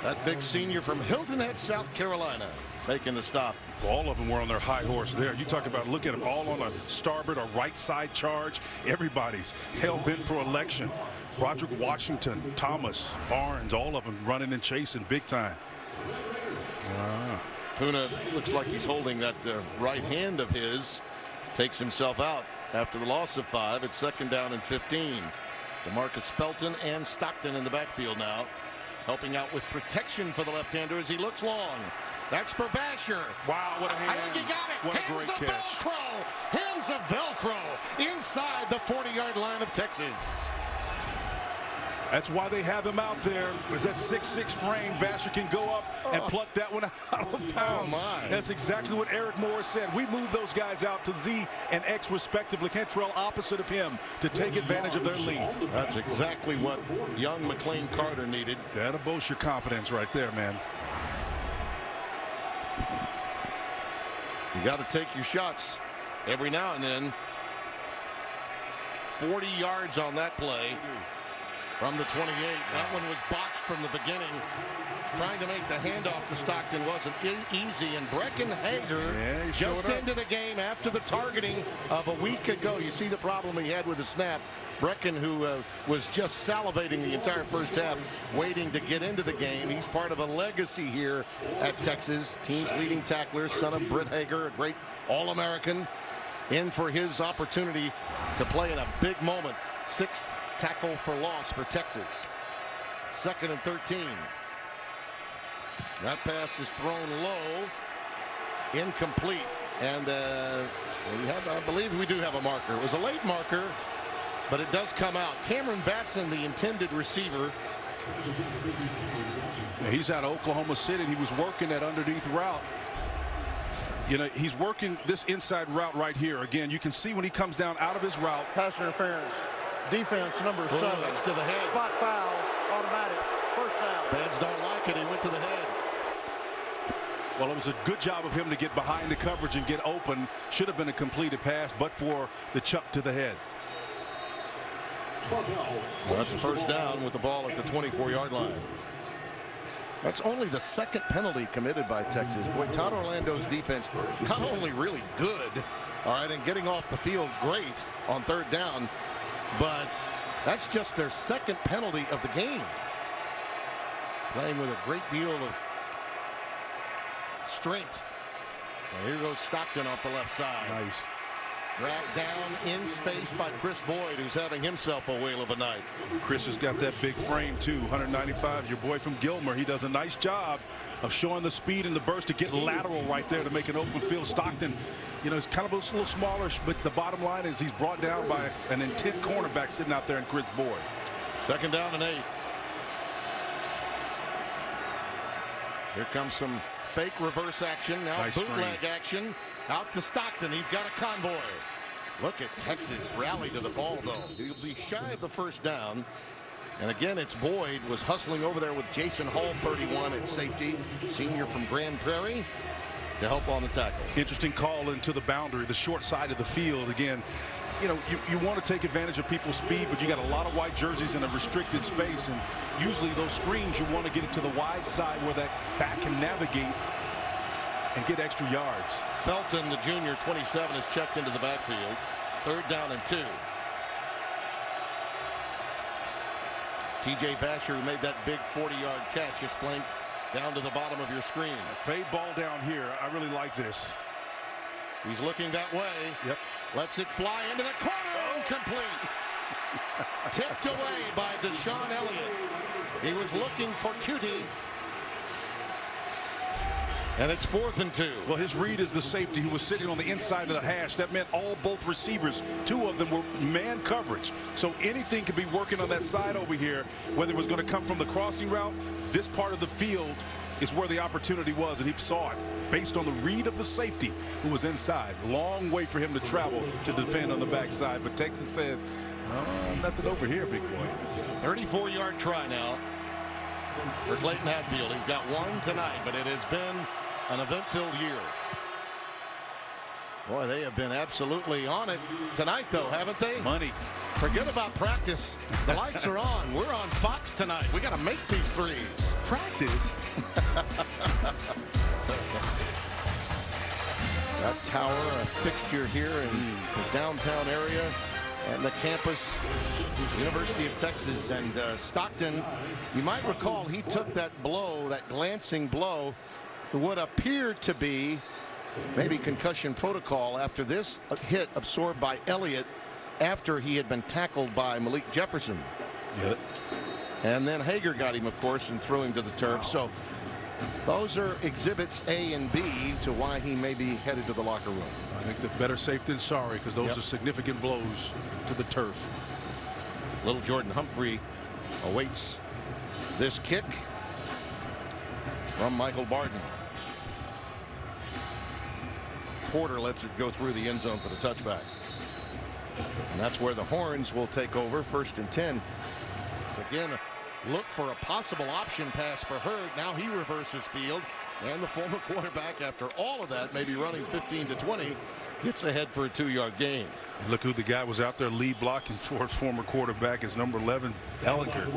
That big senior from Hilton Head, South Carolina, making the stop. All of them were on their high horse there. You talk about, look at them all on a starboard or right side charge. Everybody's hell-bent for election. Broderick Washington, Thomas, Barnes, all of them running and chasing big time. Poona looks like he's holding that right hand of his. Takes himself out after the loss of 5. It's second down and 15. DeMarcus Felton and Stockton in the backfield now, helping out with protection for the left-hander as he looks long. That's for Vasher. Wow, what a hand. I think he got it. What a Hands great of catch. Velcro. Hands of Velcro inside the 40-yard line of Texas. That's why they have him out there with that 6'6" frame. Vasher can go up and pluck that one out of bounds. That's exactly what Eric Morris said. We move those guys out to Z and X respectively. Cantrell opposite of him to take advantage of their length. That's exactly what young McLean Carter needed. That'll boost your confidence right there, man. You got to take your shots every now and then. 40 yards on that play. From the 28, that one was botched from the beginning. Trying to make the handoff to Stockton wasn't easy, and Brecken Hager just into the game after the targeting of a week ago. You see the problem he had with the snap. Brecken, who was just salivating the entire first half, waiting to get into the game. He's part of a legacy here at Texas. Team's leading tackler, son of Britt Hager, a great All-American, in for his opportunity to play in a big moment. 6th tackle for loss for Texas. 2nd and 13. That pass is thrown low, incomplete, and I believe we do have a marker. It was a late marker, but it does come out. Cameron Batson, the intended receiver. He's out of Oklahoma City. He was working that underneath route. You know, he's working this inside route right here. Again, you can see when he comes down out of his route. Pass interference. Defense number 7. That's to the head. Spot foul. Automatic. First down. Fans don't like it. He went to the head. Well, it was a good job of him to get behind the coverage and get open. Should have been a completed pass, but for the chuck to the head. Well, that's a first down with the ball at the 24-yard line. That's only the 2nd penalty committed by Texas. Boy, Todd Orlando's defense not only really good, all right, and getting off the field great on 3rd down, but that's just their 2nd penalty of the game. Playing with a great deal of strength. And here goes Stockton off the left side. Nice. Dragged down in space by Chris Boyd, who's having himself a whale of a night. Chris has got that big frame too, 195. Your boy from Gilmer, he does a nice job of showing the speed and the burst to get lateral right there to make an open field. Stockton, you know, he's kind of a little smaller, but the bottom line is he's brought down by an intent cornerback sitting out there in Chris Boyd. 2nd down and 8. Here comes some fake reverse action. Now nice bootleg action out to Stockton. He's got a convoy. Look at Texas rally to the ball, though. He'll be shy of the first down. And again, it's Boyd was hustling over there with Jason Hall, 31 at safety, senior from Grand Prairie, to help on the tackle. Interesting call into the boundary, the short side of the field. Again, you know, you want to take advantage of people's speed, but you got a lot of white jerseys in a restricted space, and usually those screens, you want to get it to the wide side where that back can navigate and get extra yards. Felton, the junior, 27, is checked into the backfield. 3rd down and 2. TJ Vasher, who made that big 40-yard catch, is flanked down to the bottom of your screen. Fade ball down here. I really like this. He's looking that way. Yep. Lets it fly into the corner. Incomplete. Tipped away by Deshaun Elliott. He was looking for Cutie. And it's 4th and 2. Well, his read is the safety who was sitting on the inside of the hash. That meant both receivers, 2 of them were man coverage. So anything could be working on that side over here, whether it was going to come from the crossing route. This part of the field is where the opportunity was, and he saw it based on the read of the safety who was inside. Long way for him to travel to defend on the backside, but Texas says, oh, nothing over here, big boy. 34-yard try now for Clayton Hatfield. He's got 1 tonight, but it has been an event-filled year. Boy, they have been absolutely on it tonight, though, haven't they? Money. Forget about practice. The lights are on. We're on Fox tonight. We got to make these threes. Practice. That tower, a fixture here in the downtown area and the campus, University of Texas. And Stockton, you might recall, he took that blow, that glancing blow, what appeared to be maybe concussion protocol after this hit absorbed by Elliott after he had been tackled by Malik Jefferson. Yeah. And then Hager got him, of course, and threw him to the turf. So those are exhibits A and B to why he may be headed to the locker room. I think that better safe than sorry, because those are significant blows to the turf. Little Jordan Humphrey awaits this kick from Michael Barton. Porter lets it go through the end zone for the touchback. And that's where the Horns will take over, 1st and 10. So again, look for a possible option pass for Hurd. Now he reverses field, and the former quarterback, after all of that, maybe running 15 to 20, gets ahead for a 2-yard gain. And look who the guy was out there lead blocking for, his former quarterback, is number 11, Ellinger.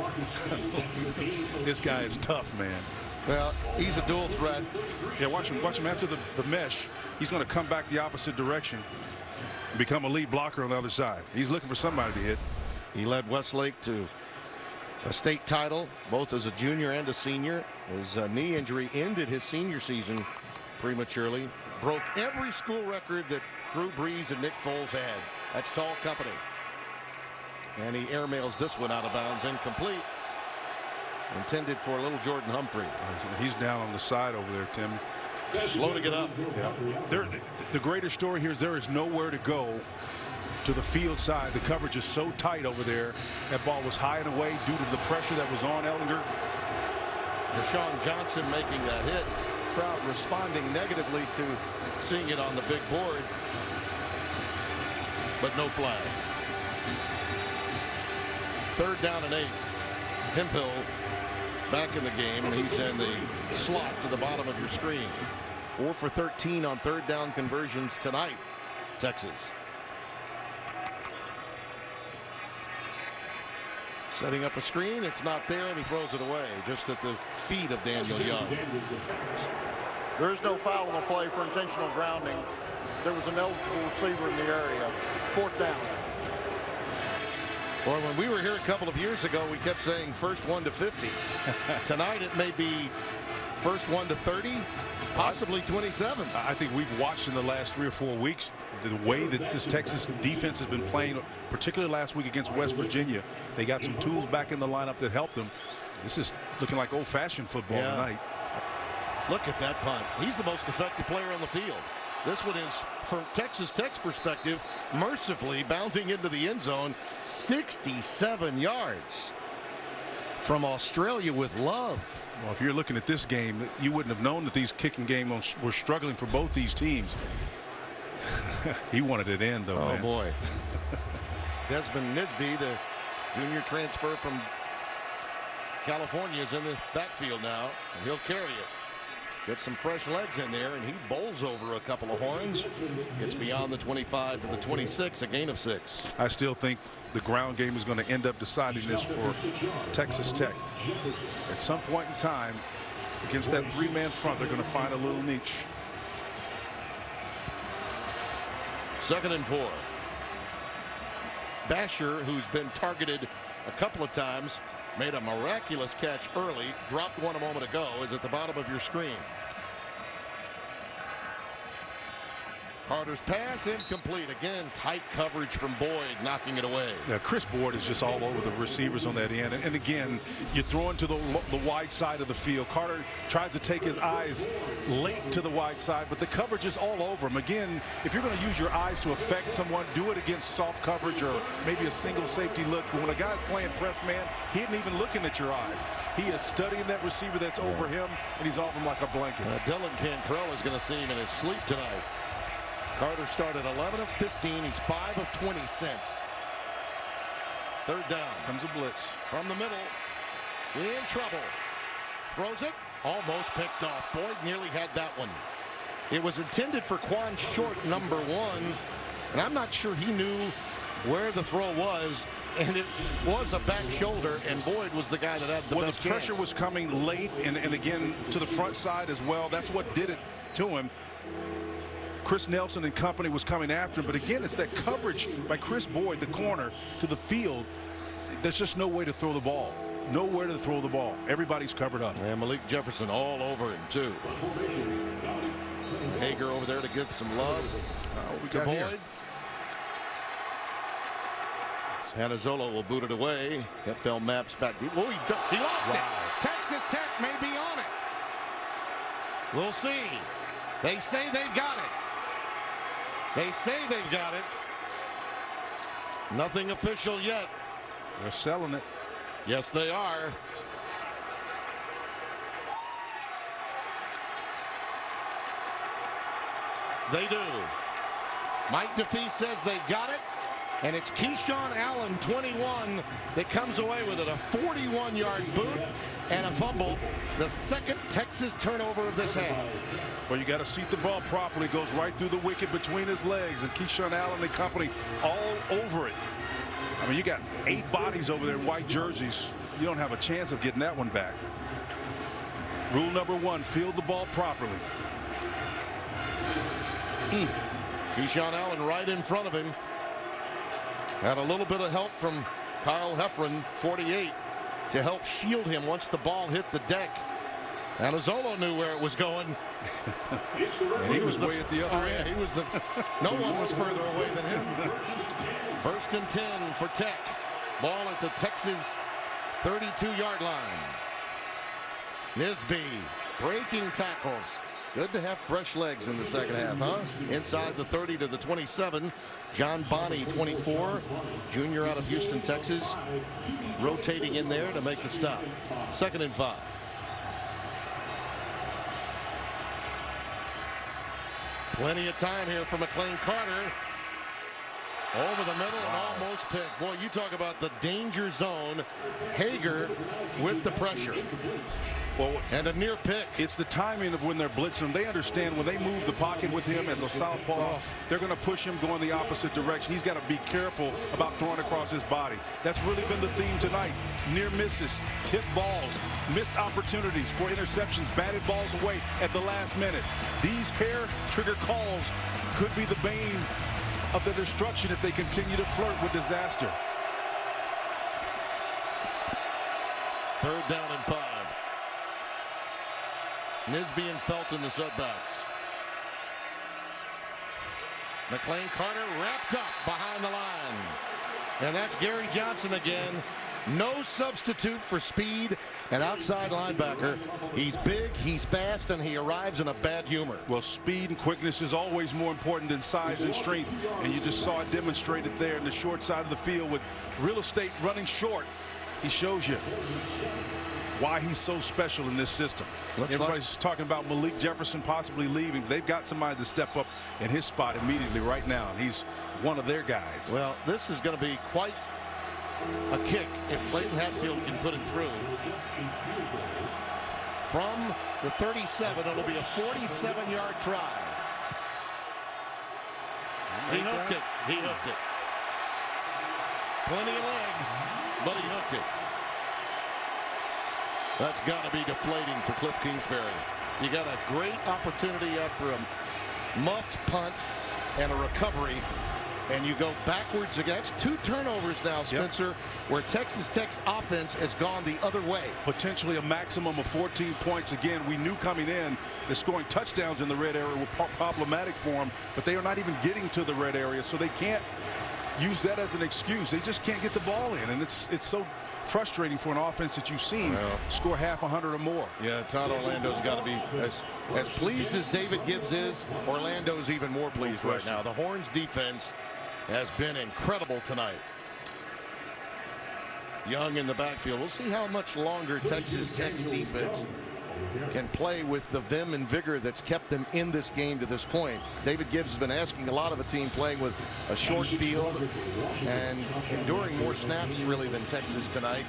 This guy is tough, man. Well, he's a dual threat. Yeah, watch him after the mesh. He's going to come back the opposite direction and become a lead blocker on the other side. He's looking for somebody to hit. He led Westlake to a state title, both as a junior and a senior. His knee injury ended his senior season prematurely. Broke every school record that Drew Brees and Nick Foles had. That's tall company. And he airmails this one out of bounds, incomplete. Intended for little Jordan Humphrey. He's down on the side over there, Tim. Slow to get up. Yeah. The greater story here is there is nowhere to go to the field side. The coverage is so tight over there. That ball was high and away due to the pressure that was on Ellinger. Deshaun Johnson making that hit. Crowd responding negatively to seeing it on the big board. But no flag. 3rd down and 8. Hemphill back in the game, and he's in the slot to the bottom of your screen. 4 for 13 on 3rd down conversions tonight, Texas. Setting up a screen, it's not there, and he throws it away just at the feet of Daniel Young. There is no foul on the play for intentional grounding. There was an eligible receiver in the area. 4th down. Well, when we were here a couple of years ago, we kept saying first 1 to 50. Tonight it may be first 1 to 30, possibly 27. I think we've watched in the last 3 or 4 weeks the way that this Texas defense has been playing, particularly last week against West Virginia. They got some tools back in the lineup that helped them. This is looking like old-fashioned football tonight. Look at that punt. He's the most effective player on the field. This one is, from Texas Tech's perspective, mercifully bouncing into the end zone, 67 yards from Australia with love. Well, if you're looking at this game, you wouldn't have known that these kicking games were struggling for both these teams. He wanted it in, though. Oh, boy. Desmond Nisby, the junior transfer from California, is in the backfield now, and he'll carry it. Get some fresh legs in there, and he bowls over a couple of horns. Gets beyond the 25 to the 26, a gain of 6. I still think the ground game is going to end up deciding this for Texas Tech. At some point in time, against that 3-man front, they're going to find a little niche. 2nd and 4. Basher, who's been targeted a couple of times, made a miraculous catch early, dropped one a moment ago, is at the bottom of your screen. Carter's pass incomplete. Again, tight coverage from Boyd, knocking it away. Yeah, Chris Boyd is just all over the receivers on that end. And again, you're throwing to the wide side of the field. Carter tries to take his eyes late to the wide side, but the coverage is all over him. Again, if you're going to use your eyes to affect someone, do it against soft coverage or maybe a single safety look. But when a guy's playing press man, he isn't even looking at your eyes. He is studying that receiver that's over him, and he's off him like a blanket. Dylan Cantrell is going to see him in his sleep tonight. Carter started 11 of 15. He's 5 of 20 since. 3rd down. Comes a blitz. From the middle. In trouble. Throws it. Almost picked off. Boyd nearly had that one. It was intended for Quan Short, number 1. And I'm not sure he knew where the throw was. And it was a back shoulder, and Boyd was the guy that had the best the pressure chance. was coming late and again to the front side as well. That's what did it to him. Chris Nelson and company was coming after him, but again, it's that coverage by Chris Boyd, the corner, to the field. There's just no way to throw the ball. Nowhere to throw the ball. Everybody's covered up. And Malik Jefferson all over him, too. Hager over there to get some love to Boyd. Here? Hanazola will boot it away. FL maps back deep. Oh, he lost it. Texas Tech may be on it. We'll see. They say they've got it. They say they've got it. Nothing official yet. They're selling it. Yes, they are. They do. Mike DeFee says they've got it. And it's Keyshawn Allen, 21, that comes away with it. A 41-yard boot and a fumble. The 2nd Texas turnover of this half. Well, you got to seat the ball properly. Goes right through the wicket between his legs. And Keyshawn Allen and company all over it. I mean, you got 8 bodies over there in white jerseys. You don't have a chance of getting that one back. Rule number 1, field the ball properly. Keyshawn Allen right in front of him. Had a little bit of help from Kyle Heffron, 48, to help shield him once the ball hit the deck. Anazolo knew where it was going. And he was way at the other end. Yeah, he was no one was further away than him. 1st and 10 for Tech. Ball at the Texas 32-yard line. Nisby breaking tackles. Good to have fresh legs in the 2nd half, huh? Inside the 30 to the 27. John Bonney, 24, junior out of Houston, Texas, rotating in there to make the stop. 2nd and 5. Plenty of time here for McLean Carter. Over the middle and almost picked. Boy, you talk about the danger zone. Hager with the pressure. Well, and a near pick. It's the timing of when they're blitzing him. They understand when they move the pocket with him as a southpaw, they're going to push him going the opposite direction. He's got to be careful about throwing across his body. That's really been the theme tonight. Near misses, tip balls, missed opportunities for interceptions, batted balls away at the last minute. These hair trigger calls could be the bane of their destruction if they continue to flirt with disaster. 3rd down and 5. Nisby and Felton the setbacks. McLean Carter wrapped up behind the line. And that's Gary Johnson again. No substitute for speed and outside linebacker. He's big, he's fast, and he arrives in a bad humor. Well, speed and quickness is always more important than size and strength. And you just saw it demonstrated there in the short side of the field with real estate running short. He shows you. why he's so special in this system. Everybody's talking about Malik Jefferson possibly leaving. They've got somebody to step up in his spot immediately right now, and he's one of their guys. Well, this is going to be quite a kick if Clayton Hatfield can put it through. From the 37, it'll be a 47-yard try. He hooked it. He hooked it. Plenty of leg, but he hooked it. That's got to be deflating for Cliff Kingsbury. You got a great opportunity after a muffed punt and a recovery, and you go backwards against 2 turnovers now, Spencer, where Texas Tech's offense has gone the other way. Potentially a maximum of 14 points. Again, we knew coming in that scoring touchdowns in the red area were problematic for them, but they are not even getting to the red area, so they can't use that as an excuse. They just can't get the ball in, and it's so frustrating for an offense that you've seen score half 100 or more. Yeah, Todd Orlando's got to be as pleased as David Gibbs is. Orlando's even more pleased right now. The Horns defense has been incredible tonight. Young in the backfield. We'll see how much longer Texas Tech's defense can play with the vim and vigor that's kept them in this game to this point. David Gibbs has been asking a lot of a team playing with a short field and enduring more snaps really than Texas tonight.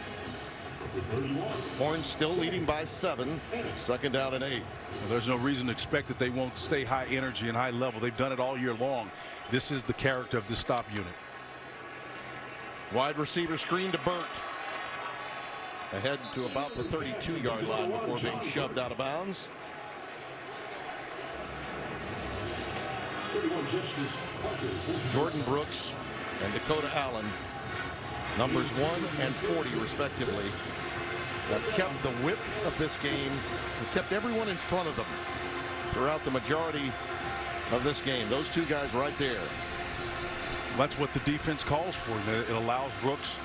Horns still leading by 7. 2nd down and 8. Well, there's no reason to expect that they won't stay high energy and high level. They've done it all year long. This is the character of this stop unit. Wide receiver screen to Burt. Ahead to about the 32-yard line before being shoved out of bounds. Jordan Brooks and Dakota Allen, numbers 1 and 40 respectively, have kept the width of this game and kept everyone in front of them throughout the majority of this game. Those 2 guys right there. That's what the defense calls for. It allows Brooks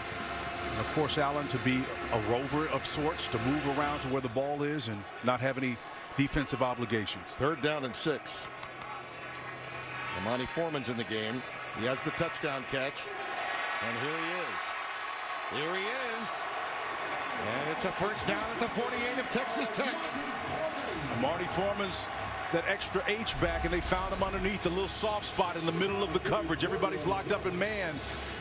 and, of course, Allen to be a rover of sorts, to move around to where the ball is and not have any defensive obligations. 3rd down and 6. Amani Foreman's in the game. He has the touchdown catch. And here he is. Here he is. And it's a 1st down at the 48 of Texas Tech. Amani Foreman's that extra H back, and they found him underneath a little soft spot in the middle of the coverage. Everybody's locked up in man.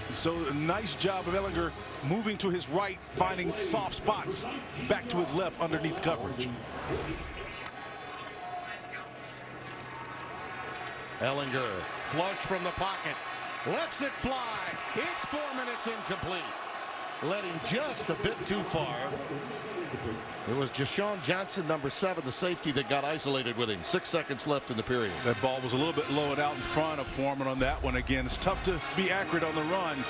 And so a nice job of Ehlinger moving to his right, finding soft spots back to his left underneath coverage. Ehlinger flush from the pocket, lets it fly. It's 4 minutes incomplete. Led him just a bit too far. It was Jashawn Johnson, number 7, the safety, that got isolated with him. 6 seconds left in the period. That ball was a little bit low and out in front of Foreman on that one. Again, it's tough to be accurate on the run,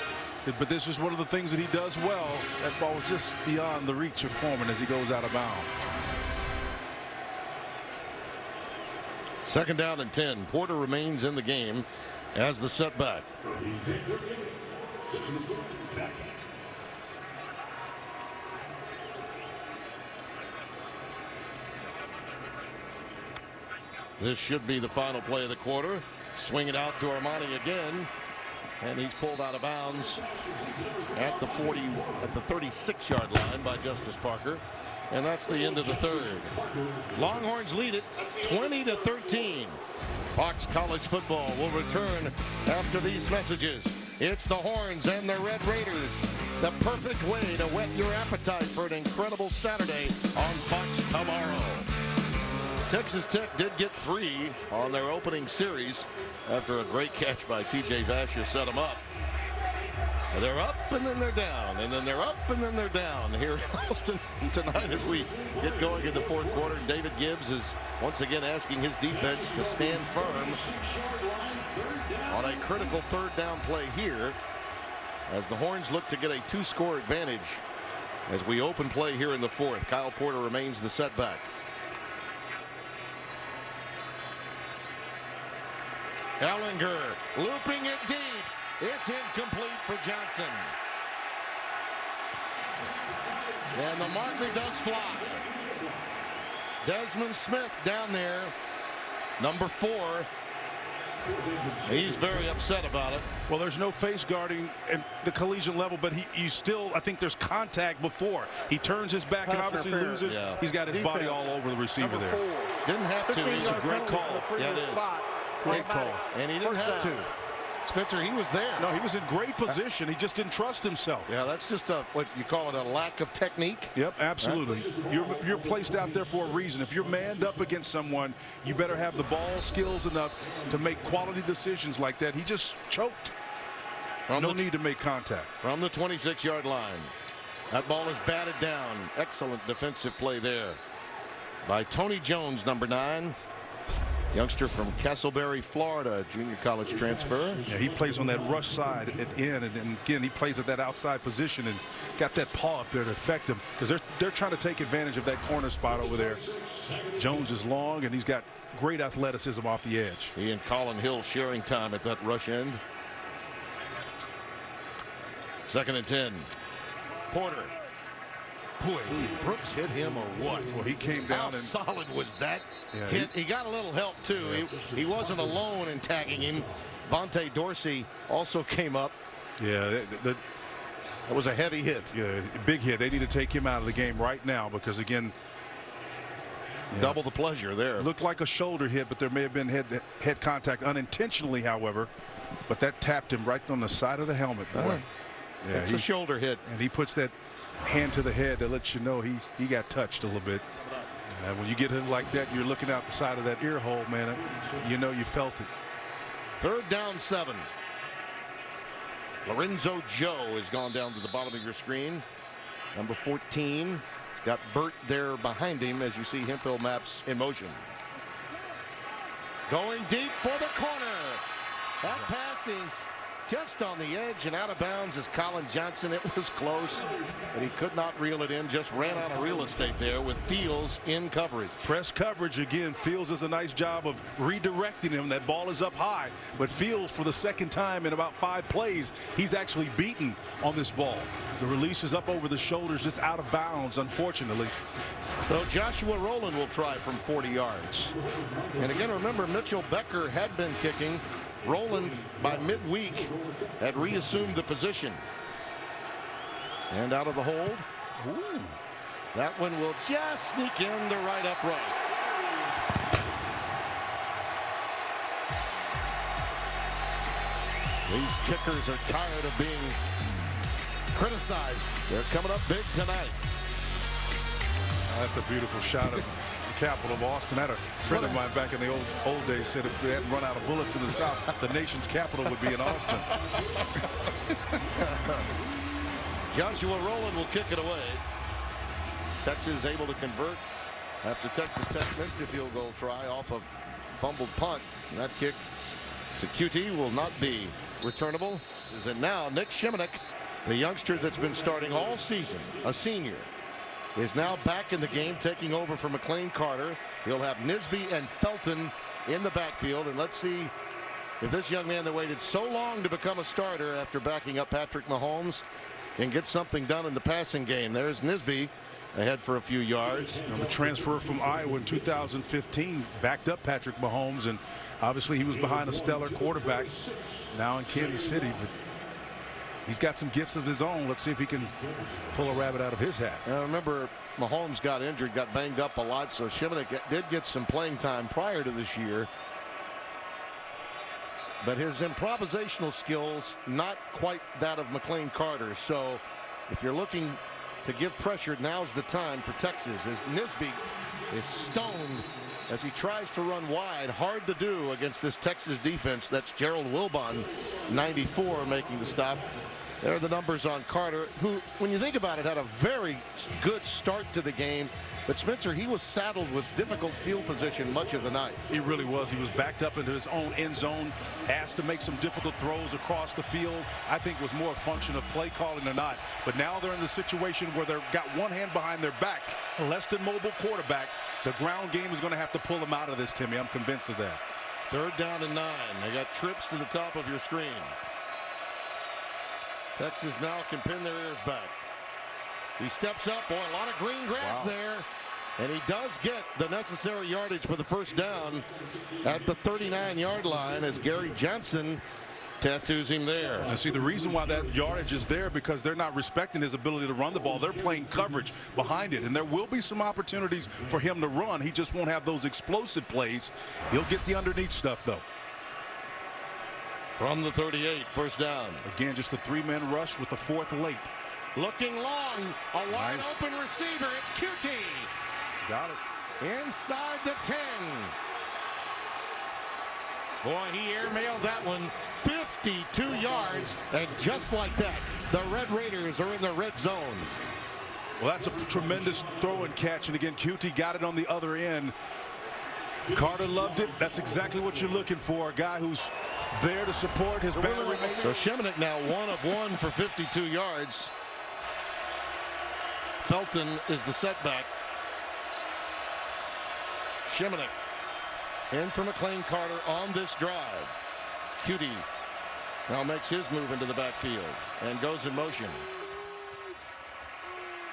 but this is one of the things that he does well. That ball was just beyond the reach of Foreman as he goes out of bounds. 2nd down and 10. Porter remains in the game as the setback. This should be the final play of the quarter. Swing it out to Armani again, and he's pulled out of bounds at the 36-yard line by Justice Parker, and that's the end of the 3rd. Longhorns lead it 20-13. Fox College Football will return after these messages. It's the Horns and the Red Raiders. The perfect way to whet your appetite for an incredible Saturday on Fox tomorrow. Texas Tech did get 3 on their opening series after a great catch by T.J. Vasher set them up. They're up and then they're down, and then they're up and then they're down here in Austin tonight as we get going in the 4th quarter. David Gibbs is once again asking his defense to stand firm on a critical 3rd down play here as the Horns look to get a 2-score advantage as we open play here in the 4th. Kyle Porter remains the setback. Ehlinger looping it deep. It's incomplete for Johnson. And the marker does fly. Desmond Smith down there, number 4. He's very upset about it. Well, there's no face guarding at the collegiate level, but you still, I think there's contact before. He turns his back and obviously loses. Yeah. He's got his body all over the receiver there. Didn't have to. It's a great call. Yeah, it is. Great call. And he didn't have to. Spencer, he was there. No, he was in great position. He just didn't trust himself. Yeah, that's just what you call it, a lack of technique. Yep, absolutely. You're placed out there for a reason. If you're manned up against someone, you better have the ball skills enough to make quality decisions like that. He just choked. No need to make contact. From the 26-yard line. That ball is batted down. Excellent defensive play there by Tony Jones, number 9. Youngster from Castleberry, Florida, junior college transfer. Yeah, he plays on that rush side at end, and again, he plays at that outside position and got that paw up there to affect him because they're trying to take advantage of that corner spot over there. Jones is long, and he's got great athleticism off the edge. He and Colin Hill sharing time at that rush end. 2nd and 10. Porter. Boy, Brooks hit him or what? Well, he came down. How and solid was that yeah, hit? He got a little help, too. Yeah. He wasn't alone in tagging him. Vontae Dorsey also came up. Yeah, that was a heavy hit. Yeah, big hit. They need to take him out of the game right now because, again, double the pleasure there. Looked like a shoulder hit, but there may have been head contact unintentionally, however. But that tapped him right on the side of the helmet. Boy. Yeah, it's a shoulder hit. And he puts that hand to the head that lets you know he got touched a little bit. And when you get hit like that, you're looking out the side of that ear hole, man. You know you felt it. 3rd down 7. Lorenzo Joe has gone down to the bottom of your screen. Number 14. Got Burt there behind him as you see Hemphill maps in motion. Going deep for the corner. That pass is just on the edge and out of bounds as Colin Johnson. It was close, but he could not reel it in. Just ran out of real estate there with Fields in coverage. Press coverage again. Fields does a nice job of redirecting him. That ball is up high, but Fields, for the 2nd time in about 5 plays, he's actually beaten on this ball. The release is up over the shoulders, just out of bounds, unfortunately. So Joshua Rowland will try from 40 yards. And again, remember, Mitchell Becker had been kicking. Rowland, by midweek, had reassumed the position. And out of the hold. Ooh. That one will just sneak in the right upright. These kickers are tired of being criticized. They're coming up big tonight. That's a beautiful shot of the capital of Austin. I had a friend of mine back in the old days said if they hadn't run out of bullets in the South, the nation's capital would be in Austin. Joshua Rowland will kick it away. Texas able to convert after Texas Tech missed a field goal try off of fumbled punt. And that kick to QT will not be returnable. And now Nik Shimonek, the youngster that's been starting all season, a senior, is now back in the game, taking over for McLean Carter. He'll have Nisby and Felton in the backfield, and let's see if this young man that waited so long to become a starter after backing up Patrick Mahomes can get something done in the passing game. There's Nisby ahead for a few yards. The transfer from Iowa in 2015 backed up Patrick Mahomes, and obviously he was behind a stellar quarterback now in Kansas City, but he's got some gifts of his own. Let's see if he can pull a rabbit out of his hat. Remember, Mahomes got injured, got banged up a lot, so Shimonek did get some playing time prior to this year. But his improvisational skills, not quite that of McLean Carter. So if you're looking to give pressure, now's the time for Texas, as Nisby is stoned as he tries to run wide. Hard to do against this Texas defense. That's Gerald Wilbon, 94, making the stop. There are the numbers on Carter, who, when you think about it, had a very good start to the game. But Spencer, he was saddled with difficult field position much of the night. He really was. He was backed up into his own end zone, asked to make some difficult throws across the field. I think it was more a function of play calling or not. But now they're in the situation where they've got one hand behind their back, a less than mobile quarterback. The ground game is going to have to pull them out of this, Timmy. I'm convinced of that. 3rd down and 9. They got trips to the top of your screen. Texas now can pin their ears back. He steps up. Boy, a lot of green grass there. And he does get the necessary yardage for the first down at the 39-yard line as Gary Johnson tattoos him there. And see, the reason why that yardage is there because they're not respecting his ability to run the ball. They're playing coverage behind it, and there will be some opportunities for him to run. He just won't have those explosive plays. He'll get the underneath stuff, though. From the 38, first down. Again, just a three-man rush with the fourth late. Looking long, a wide open receiver. It's QT. Got it. Inside the 10. Boy, he airmailed that one 52 yards, and just like that, the Red Raiders are in the red zone. Well, that's a tremendous throw and catch, and again, QT got it on the other end. Carter loved it. That's exactly what you're looking for, a guy who's there to support his battery. So Shimonek now 1 of 1 for 52 yards. Felton is the setback. Shimonek in for McLean Carter on this drive. QT now makes his move into the backfield and goes in motion.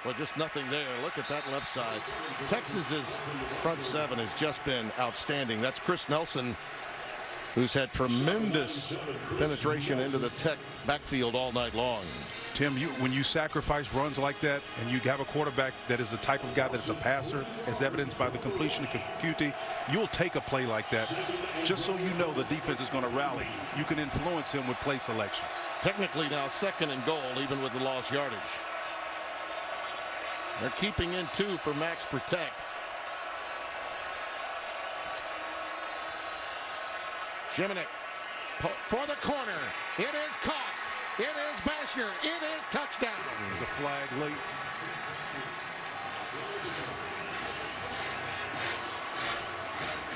Well, just nothing there. Look at that left side. Texas's front seven has just been outstanding. That's Chris Nelson, who's had tremendous penetration into the Tech backfield all night long. Tim, when you sacrifice runs like that and you have a quarterback that is the type of guy that's a passer, as evidenced by the completion of QT, you'll take a play like that just so you know the defense is going to rally. You can influence him with play selection. Technically now 2nd and goal, even with the lost yardage. They're keeping in 2 for max protect. Shimonek for the corner. It is caught. It is Basher. It is touchdown. There's a flag late.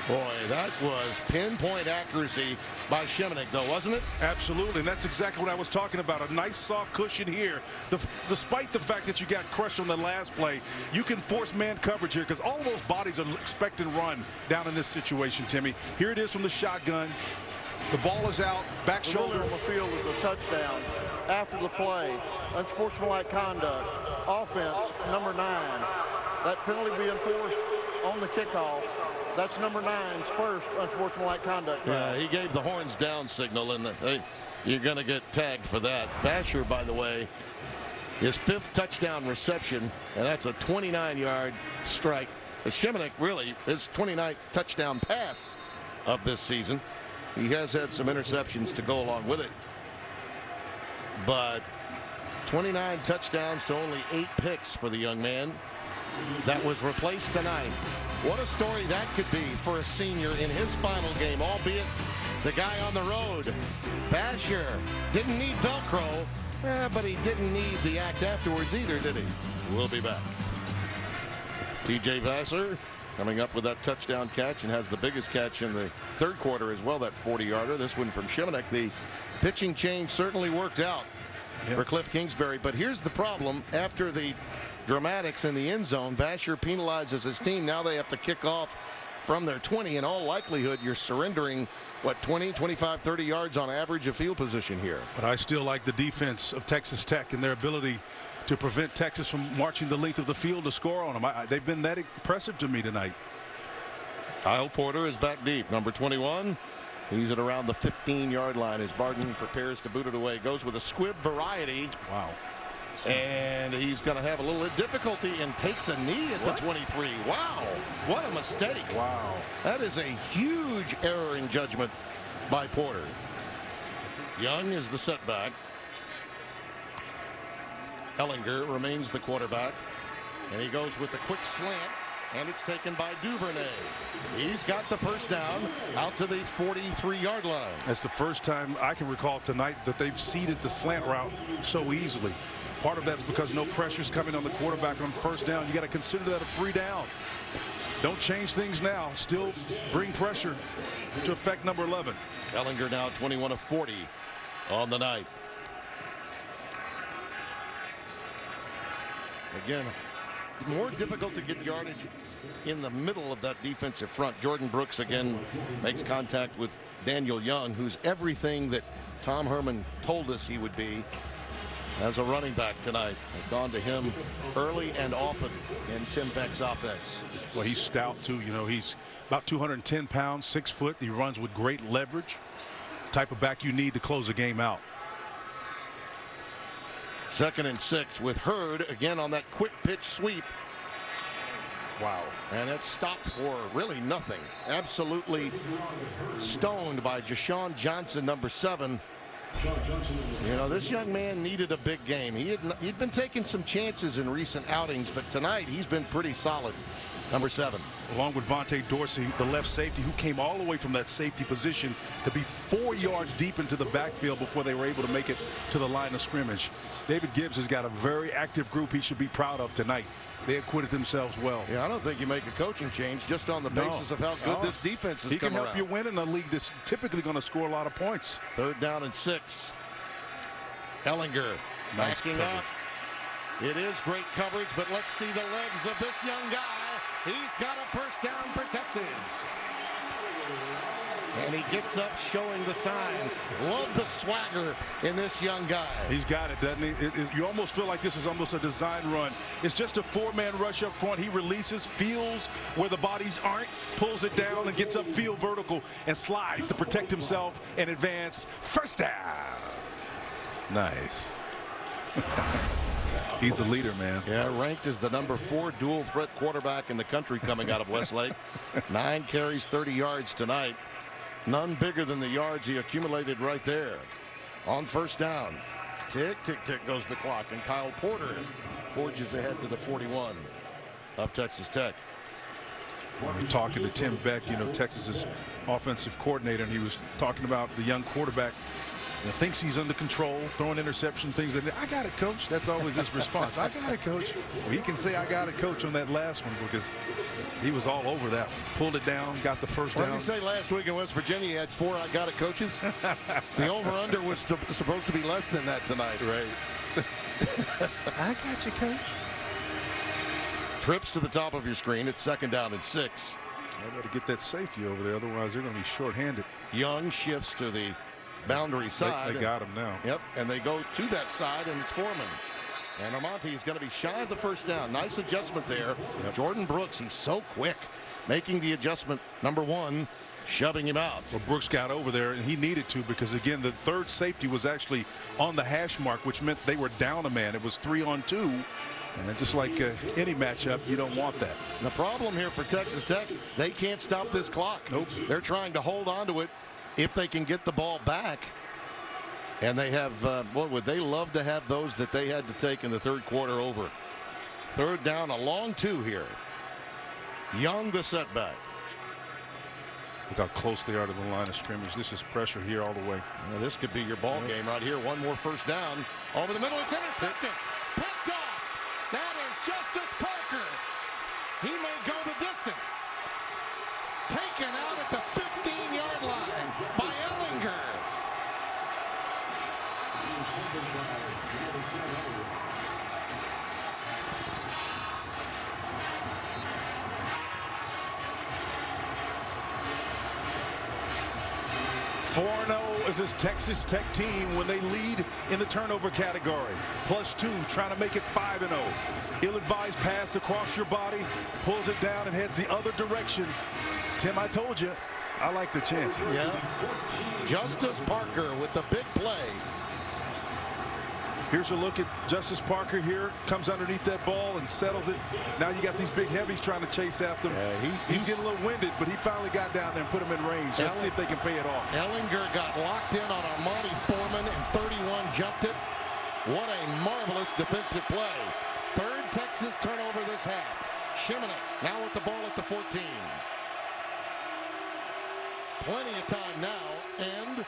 Boy, that was pinpoint accuracy by Shimonek, though, wasn't it? Absolutely, and that's exactly what I was talking about. A nice soft cushion here. Despite the fact that you got crushed on the last play, you can force man coverage here because all of those bodies are expecting run down in this situation, Timmy. Here it is from the shotgun. The ball is out, back shoulder. On the field is a touchdown. After the play, unsportsmanlike conduct, offense, number 9. That penalty being enforced on the kickoff. That's number 9's first unsportsmanlike conduct foul. Yeah, he gave the horns down signal, and you're going to get tagged for that. Basher, by the way, his 5th touchdown reception, and that's a 29-yard strike. Shimonek really his 29th touchdown pass of this season. He has had some interceptions to go along with it, but 29 touchdowns to only 8 picks for the young man. That was replaced tonight. What a story that could be for a senior in his final game, albeit the guy on the road. Basher didn't need Velcro, but he didn't need the act afterwards either, did he? We'll be back. TJ Vassar coming up with that touchdown catch and has the biggest catch in the 3rd quarter as well, that 40-yarder. This one from Shimonek. The pitching change certainly worked out for Cliff Kingsbury, but here's the problem. After the dramatics in the end zone, Vasher penalizes his team. Now they have to kick off from their 20. In all likelihood, you're surrendering, what, 20, 25, 30 yards on average of field position here. But I still like the defense of Texas Tech and their ability to prevent Texas from marching the length of the field to score on them. They've been that impressive to me tonight. Kyle Porter is back deep, number 21. He's at around the 15-yard line as Barton prepares to boot it away. Goes with a squib variety. Wow. And he's going to have a little difficulty and takes a knee at the 23. Wow. What a mistake. Wow. That is a huge error in judgment by Porter. Young is the setback. Ellinger remains the quarterback. And he goes with the quick slant. And it's taken by Duvernay. He's got the first down out to the 43-yard line. That's the first time I can recall tonight that they've seeded the slant route so easily. Part of that's because no pressure's coming on the quarterback on first down. You got to consider that a free down. Don't change things now. Still bring pressure to affect number 11. Ellinger now 21 of 40 on the night. Again, more difficult to get yardage in the middle of that defensive front. Jordan Brooks again makes contact with Daniel Young, who's everything that Tom Herman told us he would be. as a running back tonight. They've gone to him early and often in Tim Beck's offense. Well, he's stout too. You know, he's about 210 pounds, 6 foot. He runs with great leverage. Type of back you need to close a game out. 2nd and 6 with Hurd again on that quick pitch sweep. Wow. And it's stopped for really nothing. Absolutely stoned by Jashawn Johnson, number 7. You know, this young man needed a big game. He'd been taking some chances in recent outings, but tonight he's been pretty solid. Number 7. Along with Vontae Dorsey, the left safety, who came all the way from that safety position to be 4 yards deep into the backfield before they were able to make it to the line of scrimmage. David Gibbs has got a very active group he should be proud of tonight. They acquitted themselves well. Yeah, I don't think you make a coaching change just on the basis of how good this defense has He come can help around. you win in a league that's typically going to score a lot of points. 3rd down and 6. Ellinger Nice backing coverage. up. It is great coverage, but let's see the legs of this young guy. He's got a first down for Texas. And he gets up showing the sign. Love the swagger in this young guy. He's got it, doesn't he? You almost feel like this is almost a design run. It's just a 4-man rush up front. He releases, feels where the bodies aren't, pulls it down, and gets upfield vertical and slides to protect himself and advance. First down. Nice. He's the leader, man. Yeah, ranked as the number 4 dual threat quarterback in the country coming out of Westlake. 9 carries, 30 yards tonight. None bigger than the yards he accumulated right there. On first down. Tick, tick, tick goes the clock. And Kyle Porter forges ahead to the 41 of Texas Tech. We're talking to Tim Beck, you know, Texas's offensive coordinator, and he was talking about the young quarterback that thinks he's under control, throwing interception things. And I got it, coach. That's always his response. I got it, coach. Well, he can say I got it, coach, on that last one because he was all over that one. Pulled it down, got the first What down. did he say last week in West Virginia? He had 4 I got it coaches. The over-under was supposed to be less than that tonight. Right. I got you, coach. Trips to the top of your screen. It's 2nd down and 6. I got to get that safety over there, otherwise they're going to be short-handed. Young shifts to the boundary side. They got him now. Yep, and they go to that side, and it's Foreman. And Armonte is going to be shy of the first down. Nice adjustment there. Yep. Jordan Brooks, he's so quick, making the adjustment. Number 1, shoving him out. Well, Brooks got over there, and he needed to because, again, the 3rd safety was actually on the hash mark, which meant they were down a man. It was 3-on-2. And just like any matchup, you don't want that. The problem here for Texas Tech, they can't stop this clock. Nope. They're trying to hold on to it if they can get the ball back. And they have, boy, would they love to have those that they had to take in the 3rd quarter over. 3rd down, a long 2 here. Young, the setback. Look how close they are to the line of scrimmage. This is pressure here all the way. Well, this could be your ball game right here. One more first down. Over the middle, it's intercepted. Picked off. That is Justice Parker. He may go the distance. Taken out at the 15-yard line by Ellinger. Is this Texas Tech team when they lead in the turnover category. +2, trying to make it 5-0. Ill-advised pass across your body, pulls it down and heads the other direction. Tim, I told you, I like the chances. Yeah. Justice Parker with the big play. Here's a look at Justice Parker here. Comes underneath that ball and settles it. Now you got these big heavies trying to chase after him. Yeah, he's getting a little winded, but he finally got down there and put him in range. Let's see if they can pay it off. Ellinger got locked in on Armonte Foreman, and 31 jumped it. What a marvelous defensive play. 3rd Texas turnover this half. Shimonek now with the ball at the 14. Plenty of time now, and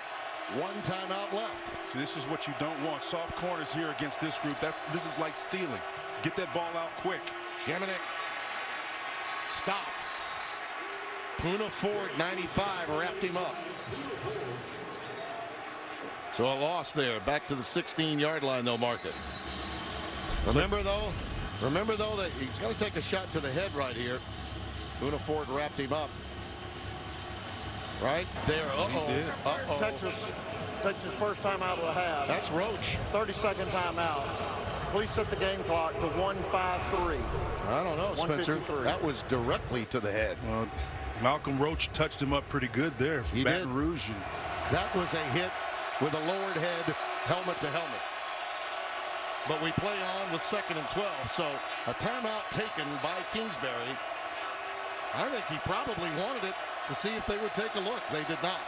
1 timeout left. See, this is what you don't want. Soft corners here against this group. This is like stealing. Get that ball out quick. Shimonek stopped. Puna Ford, 95, wrapped him up. So a loss there. Back to the 16-yard line, they'll mark it. Remember, though, that he's going to take a shot to the head right here. Puna Ford wrapped him up. Right there. Uh-oh. Texas takes his first time out of the half. That's Roach. 32nd timeout. Please set the game clock to 1:53. I don't know, Spencer. 1:53. That was directly to the head. Malcolm Roach touched him up pretty good there from Baton Rouge. And that was a hit with a lowered head, helmet to helmet. But we play on with 2nd and 12, so a timeout taken by Kingsbury. I think he probably wanted it to see if they would take a look. They did not.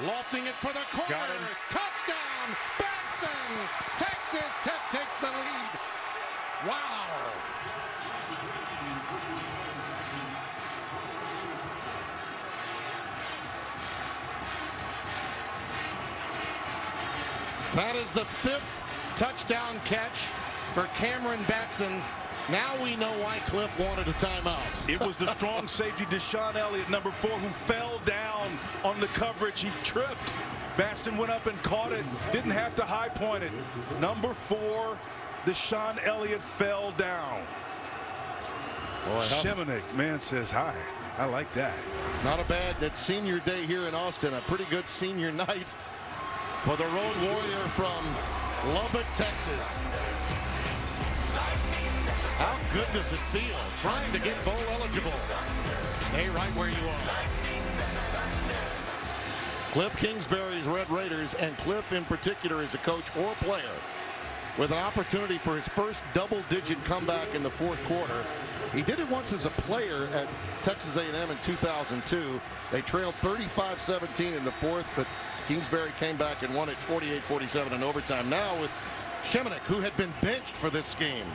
Lofting it for the corner. Got him. Touchdown, Batson. Texas Tech takes the lead. Wow. That is the 5th touchdown catch for Cameron Batson. Now we know why Cliff wanted a timeout. it was the strong safety, Deshaun Elliott, number 4, who fell down on the coverage. He tripped. Batson went up and caught it. Didn't have to high point it. Number 4, Deshaun Elliott fell down. Shimonek, man, says hi. I like that. Not a bad, it's senior day here in Austin. A pretty good senior night for the road warrior from Lubbock, Texas. How good does it feel trying to get bowl eligible? Stay right where you are. Cliff Kingsbury's Red Raiders, and Cliff in particular is a coach or player with an opportunity for his first double-digit comeback in the 4th quarter. He did it once as a player at Texas A&M in 2002. They trailed 35-17 in the 4th, but Kingsbury came back and won it 48-47 in overtime. Now with Shimonek, who had been benched for this game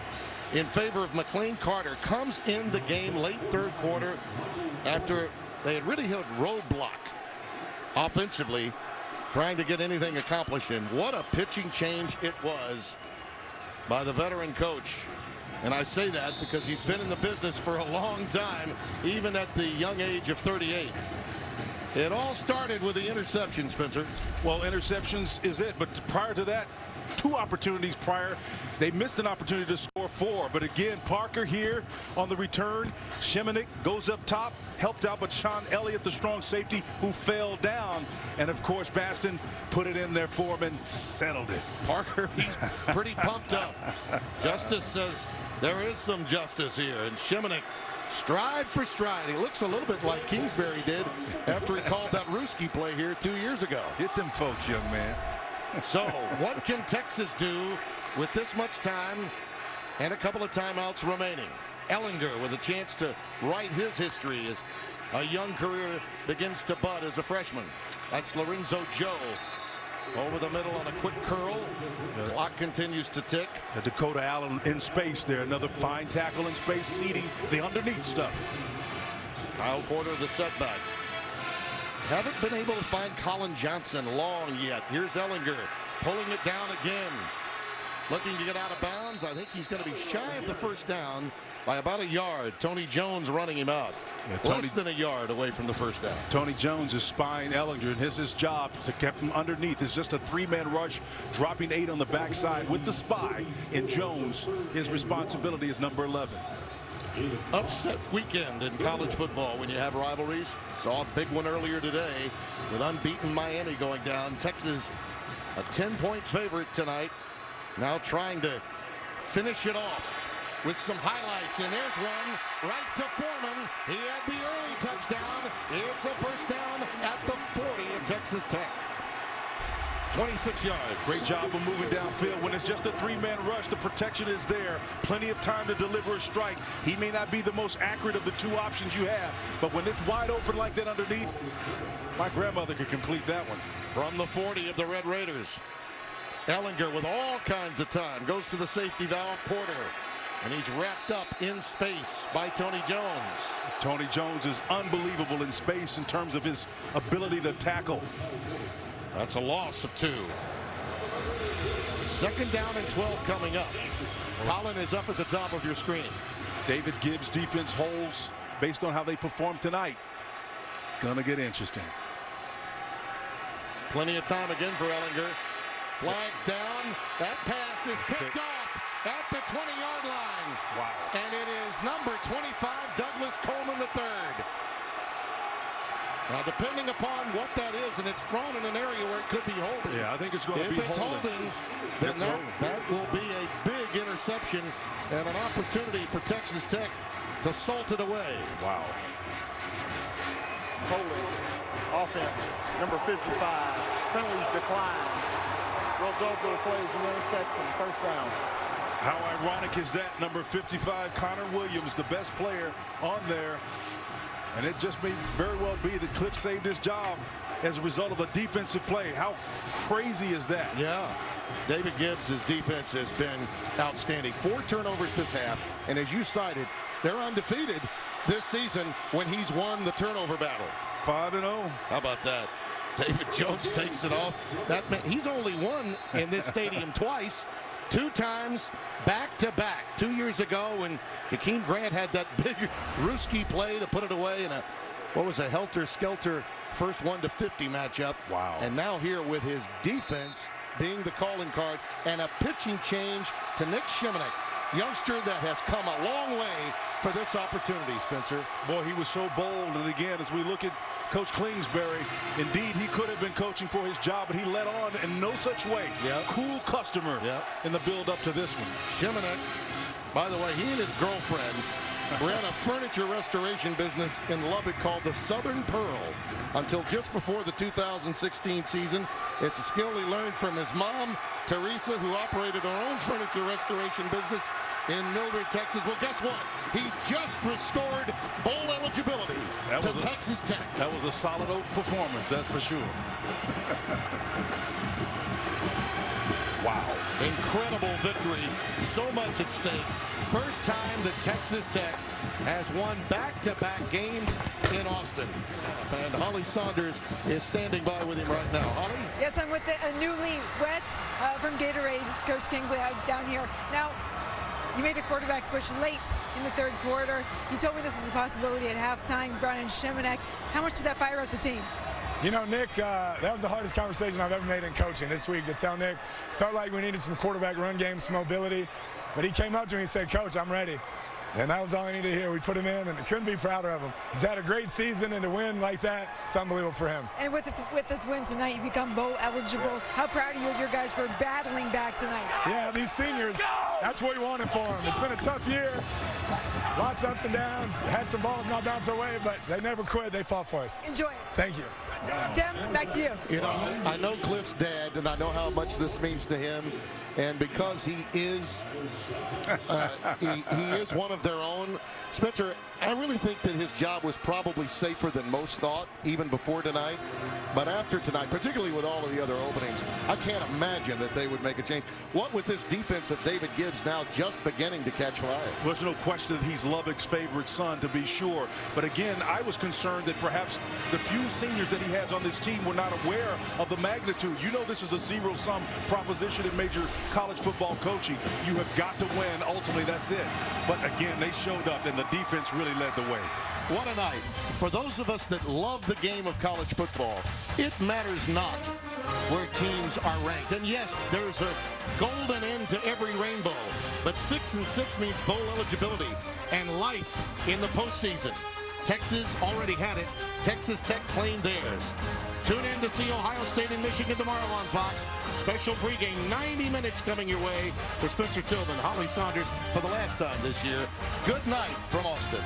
in favor of McLean Carter, comes in the game late 3rd quarter after they had really hit a roadblock offensively, trying to get anything accomplished. And what a pitching change it was by the veteran coach. And I say that because he's been in the business for a long time, even at the young age of 38. It all started with the interception, Spencer. Well, interceptions is it, but prior to that, 2 opportunities prior, they missed an opportunity to score 4. But again, Parker here on the return. Shimonek goes up top, helped out by Sean Elliott, the strong safety, who fell down. And of course, Batson put it in there for him and settled it. Parker, he's pretty pumped up. Justice says there is some justice here. And Shimonek, stride for stride. He looks a little bit like Kingsbury did after he called that Ruski play here 2 years ago. Hit them folks, young man. So what can Texas do with this much time and a couple of timeouts remaining? Ellinger with a chance to write his history as a young career begins to bud as a freshman. That's Lorenzo Joe over the middle on a quick curl. Clock continues to tick. Dakota Allen in space there. Another fine tackle in space, seeding the underneath stuff. Kyle Porter the setback. Haven't been able to find Colin Johnson long yet. Here's Ellinger pulling it down again. Looking to get out of bounds. I think he's going to be shy of the first down by about a yard. Tony Jones running him out. Less than a yard away from the first down. Tony Jones is spying Ellinger, and his job to keep him underneath. It's just a 3-man rush, dropping 8 on the backside with the spy. And Jones, his responsibility is number 11. Upset weekend in college football when you have rivalries. Saw a big one earlier today with unbeaten Miami going down. Texas, a 10-point favorite tonight. Now trying to finish it off with some highlights. And there's one right to Foreman. He had the early touchdown. It's a first down at the 40 of Texas Tech. 26 yards. Great job of moving downfield. When it's just a 3-man rush, the protection is there. Plenty of time to deliver a strike. He may not be the most accurate of the 2 options you have, but when it's wide open like that underneath, my grandmother could complete that one. From the 40 of the Red Raiders, Ellinger with all kinds of time goes to the safety valve, Porter, and he's wrapped up in space by Tony Jones. Tony Jones is unbelievable in space in terms of his ability to tackle. That's a loss of 2. 2nd down and 12 coming up. Colin is up at the top of your screen. David Gibbs' defense holds based on how they performed tonight. Gonna get interesting. Plenty of time again for Ellinger. Flags down. That pass is picked off at the 20-yard line. Wow. And it is number 25, Douglas Coleman III. Now, depending upon what that is, and it's thrown in an area where it could be holding. Yeah, I think it's going to be If it's holding, then that will be a big interception and an opportunity for Texas Tech to salt it away. Wow. Holding. Offense, number 55. Penalties decline. Result of the play is an interception. First down. How ironic is that? Number 55, Connor Williams, the best player on there. And it just may very well be that Cliff saved his job as a result of a defensive play. How crazy is that? Yeah. David Gibbs' defense has been outstanding. 4 turnovers this half. And as you cited, they're undefeated this season when he's won the turnover battle. 5-0. How about that? David Jones takes it off. That meant he's only won in this stadium twice. 2 times back-to-back. 2 years ago when Jakeem Grant had that big Ruski play to put it away in a helter-skelter first 1-50 matchup. Wow. And now here with his defense being the calling card and a pitching change to Nik Shimonek, youngster that has come a long way for this opportunity, Spencer. Boy, he was so bold. And again, as we look at Coach Kingsbury, indeed, he could have been coaching for his job, but he let on in no such way. Yep. Cool customer in the build-up to this one. Shimonek, by the way, he and his girlfriend ran a furniture restoration business in Lubbock called the Southern Pearl until just before the 2016 season. It's a skill he learned from his mom, Teresa, who operated her own furniture restoration business in Mildred, Texas. Well, guess what? He's just restored bowl eligibility to Texas Tech. That was a solid oak performance, that's for sure. Wow. Incredible victory. So much at stake. First time that Texas Tech has won back-to-back games in Austin. And Holly Saunders is standing by with him right now. Holly? Yes, I'm with a newly wet from Gatorade, Coach Kingsley, down here. Now, you made a quarterback switch late in the 3rd quarter. You told me this is a possibility at halftime. Brought in Shimonek. How much did that fire up the team? You know, Nick, that was the hardest conversation I've ever made in coaching this week, to tell Nick. Felt like we needed some quarterback run game, some mobility. But he came up to me and said, Coach, I'm ready. And that was all I needed to hear. We put him in, and I couldn't be prouder of him. He's had a great season, and to win like that, it's unbelievable for him. And with this win tonight, you become bowl eligible. How proud are you of your guys for battling back tonight? Yeah, these seniors, that's what we wanted for them. It's been a tough year. Lots of ups and downs. Had some balls not bounce our way, but they never quit. They fought for us. Enjoy it. Thank you. Tim, back to you. You know, I know Cliff's dad, and I know how much this means to him. And because he is he is one of their own, Spencer, I really think that his job was probably safer than most thought, even before tonight. But after tonight, particularly with all of the other openings, I can't imagine that they would make a change. What with this defense of David Gibbs now just beginning to catch fire? Well, there's no question that he's Lubbock's favorite son, to be sure. But again, I was concerned that perhaps the few seniors that he has on this team were not aware of the magnitude. You know, this is a zero-sum proposition in major college football coaching. You have got to win. Ultimately, that's it. But again, they showed up, and the defense really led the way. What a night. For those of us that love the game of college football, it matters not where teams are ranked. And yes, there's a golden end to every rainbow, but 6-6 means bowl eligibility and life in the postseason. Texas already had it. Texas Tech claimed theirs. Tune in to see Ohio State and Michigan tomorrow on Fox. Special pregame, 90 minutes coming your way. For Spencer Tillman, Holly Saunders, for the last time this year. Good night from Austin.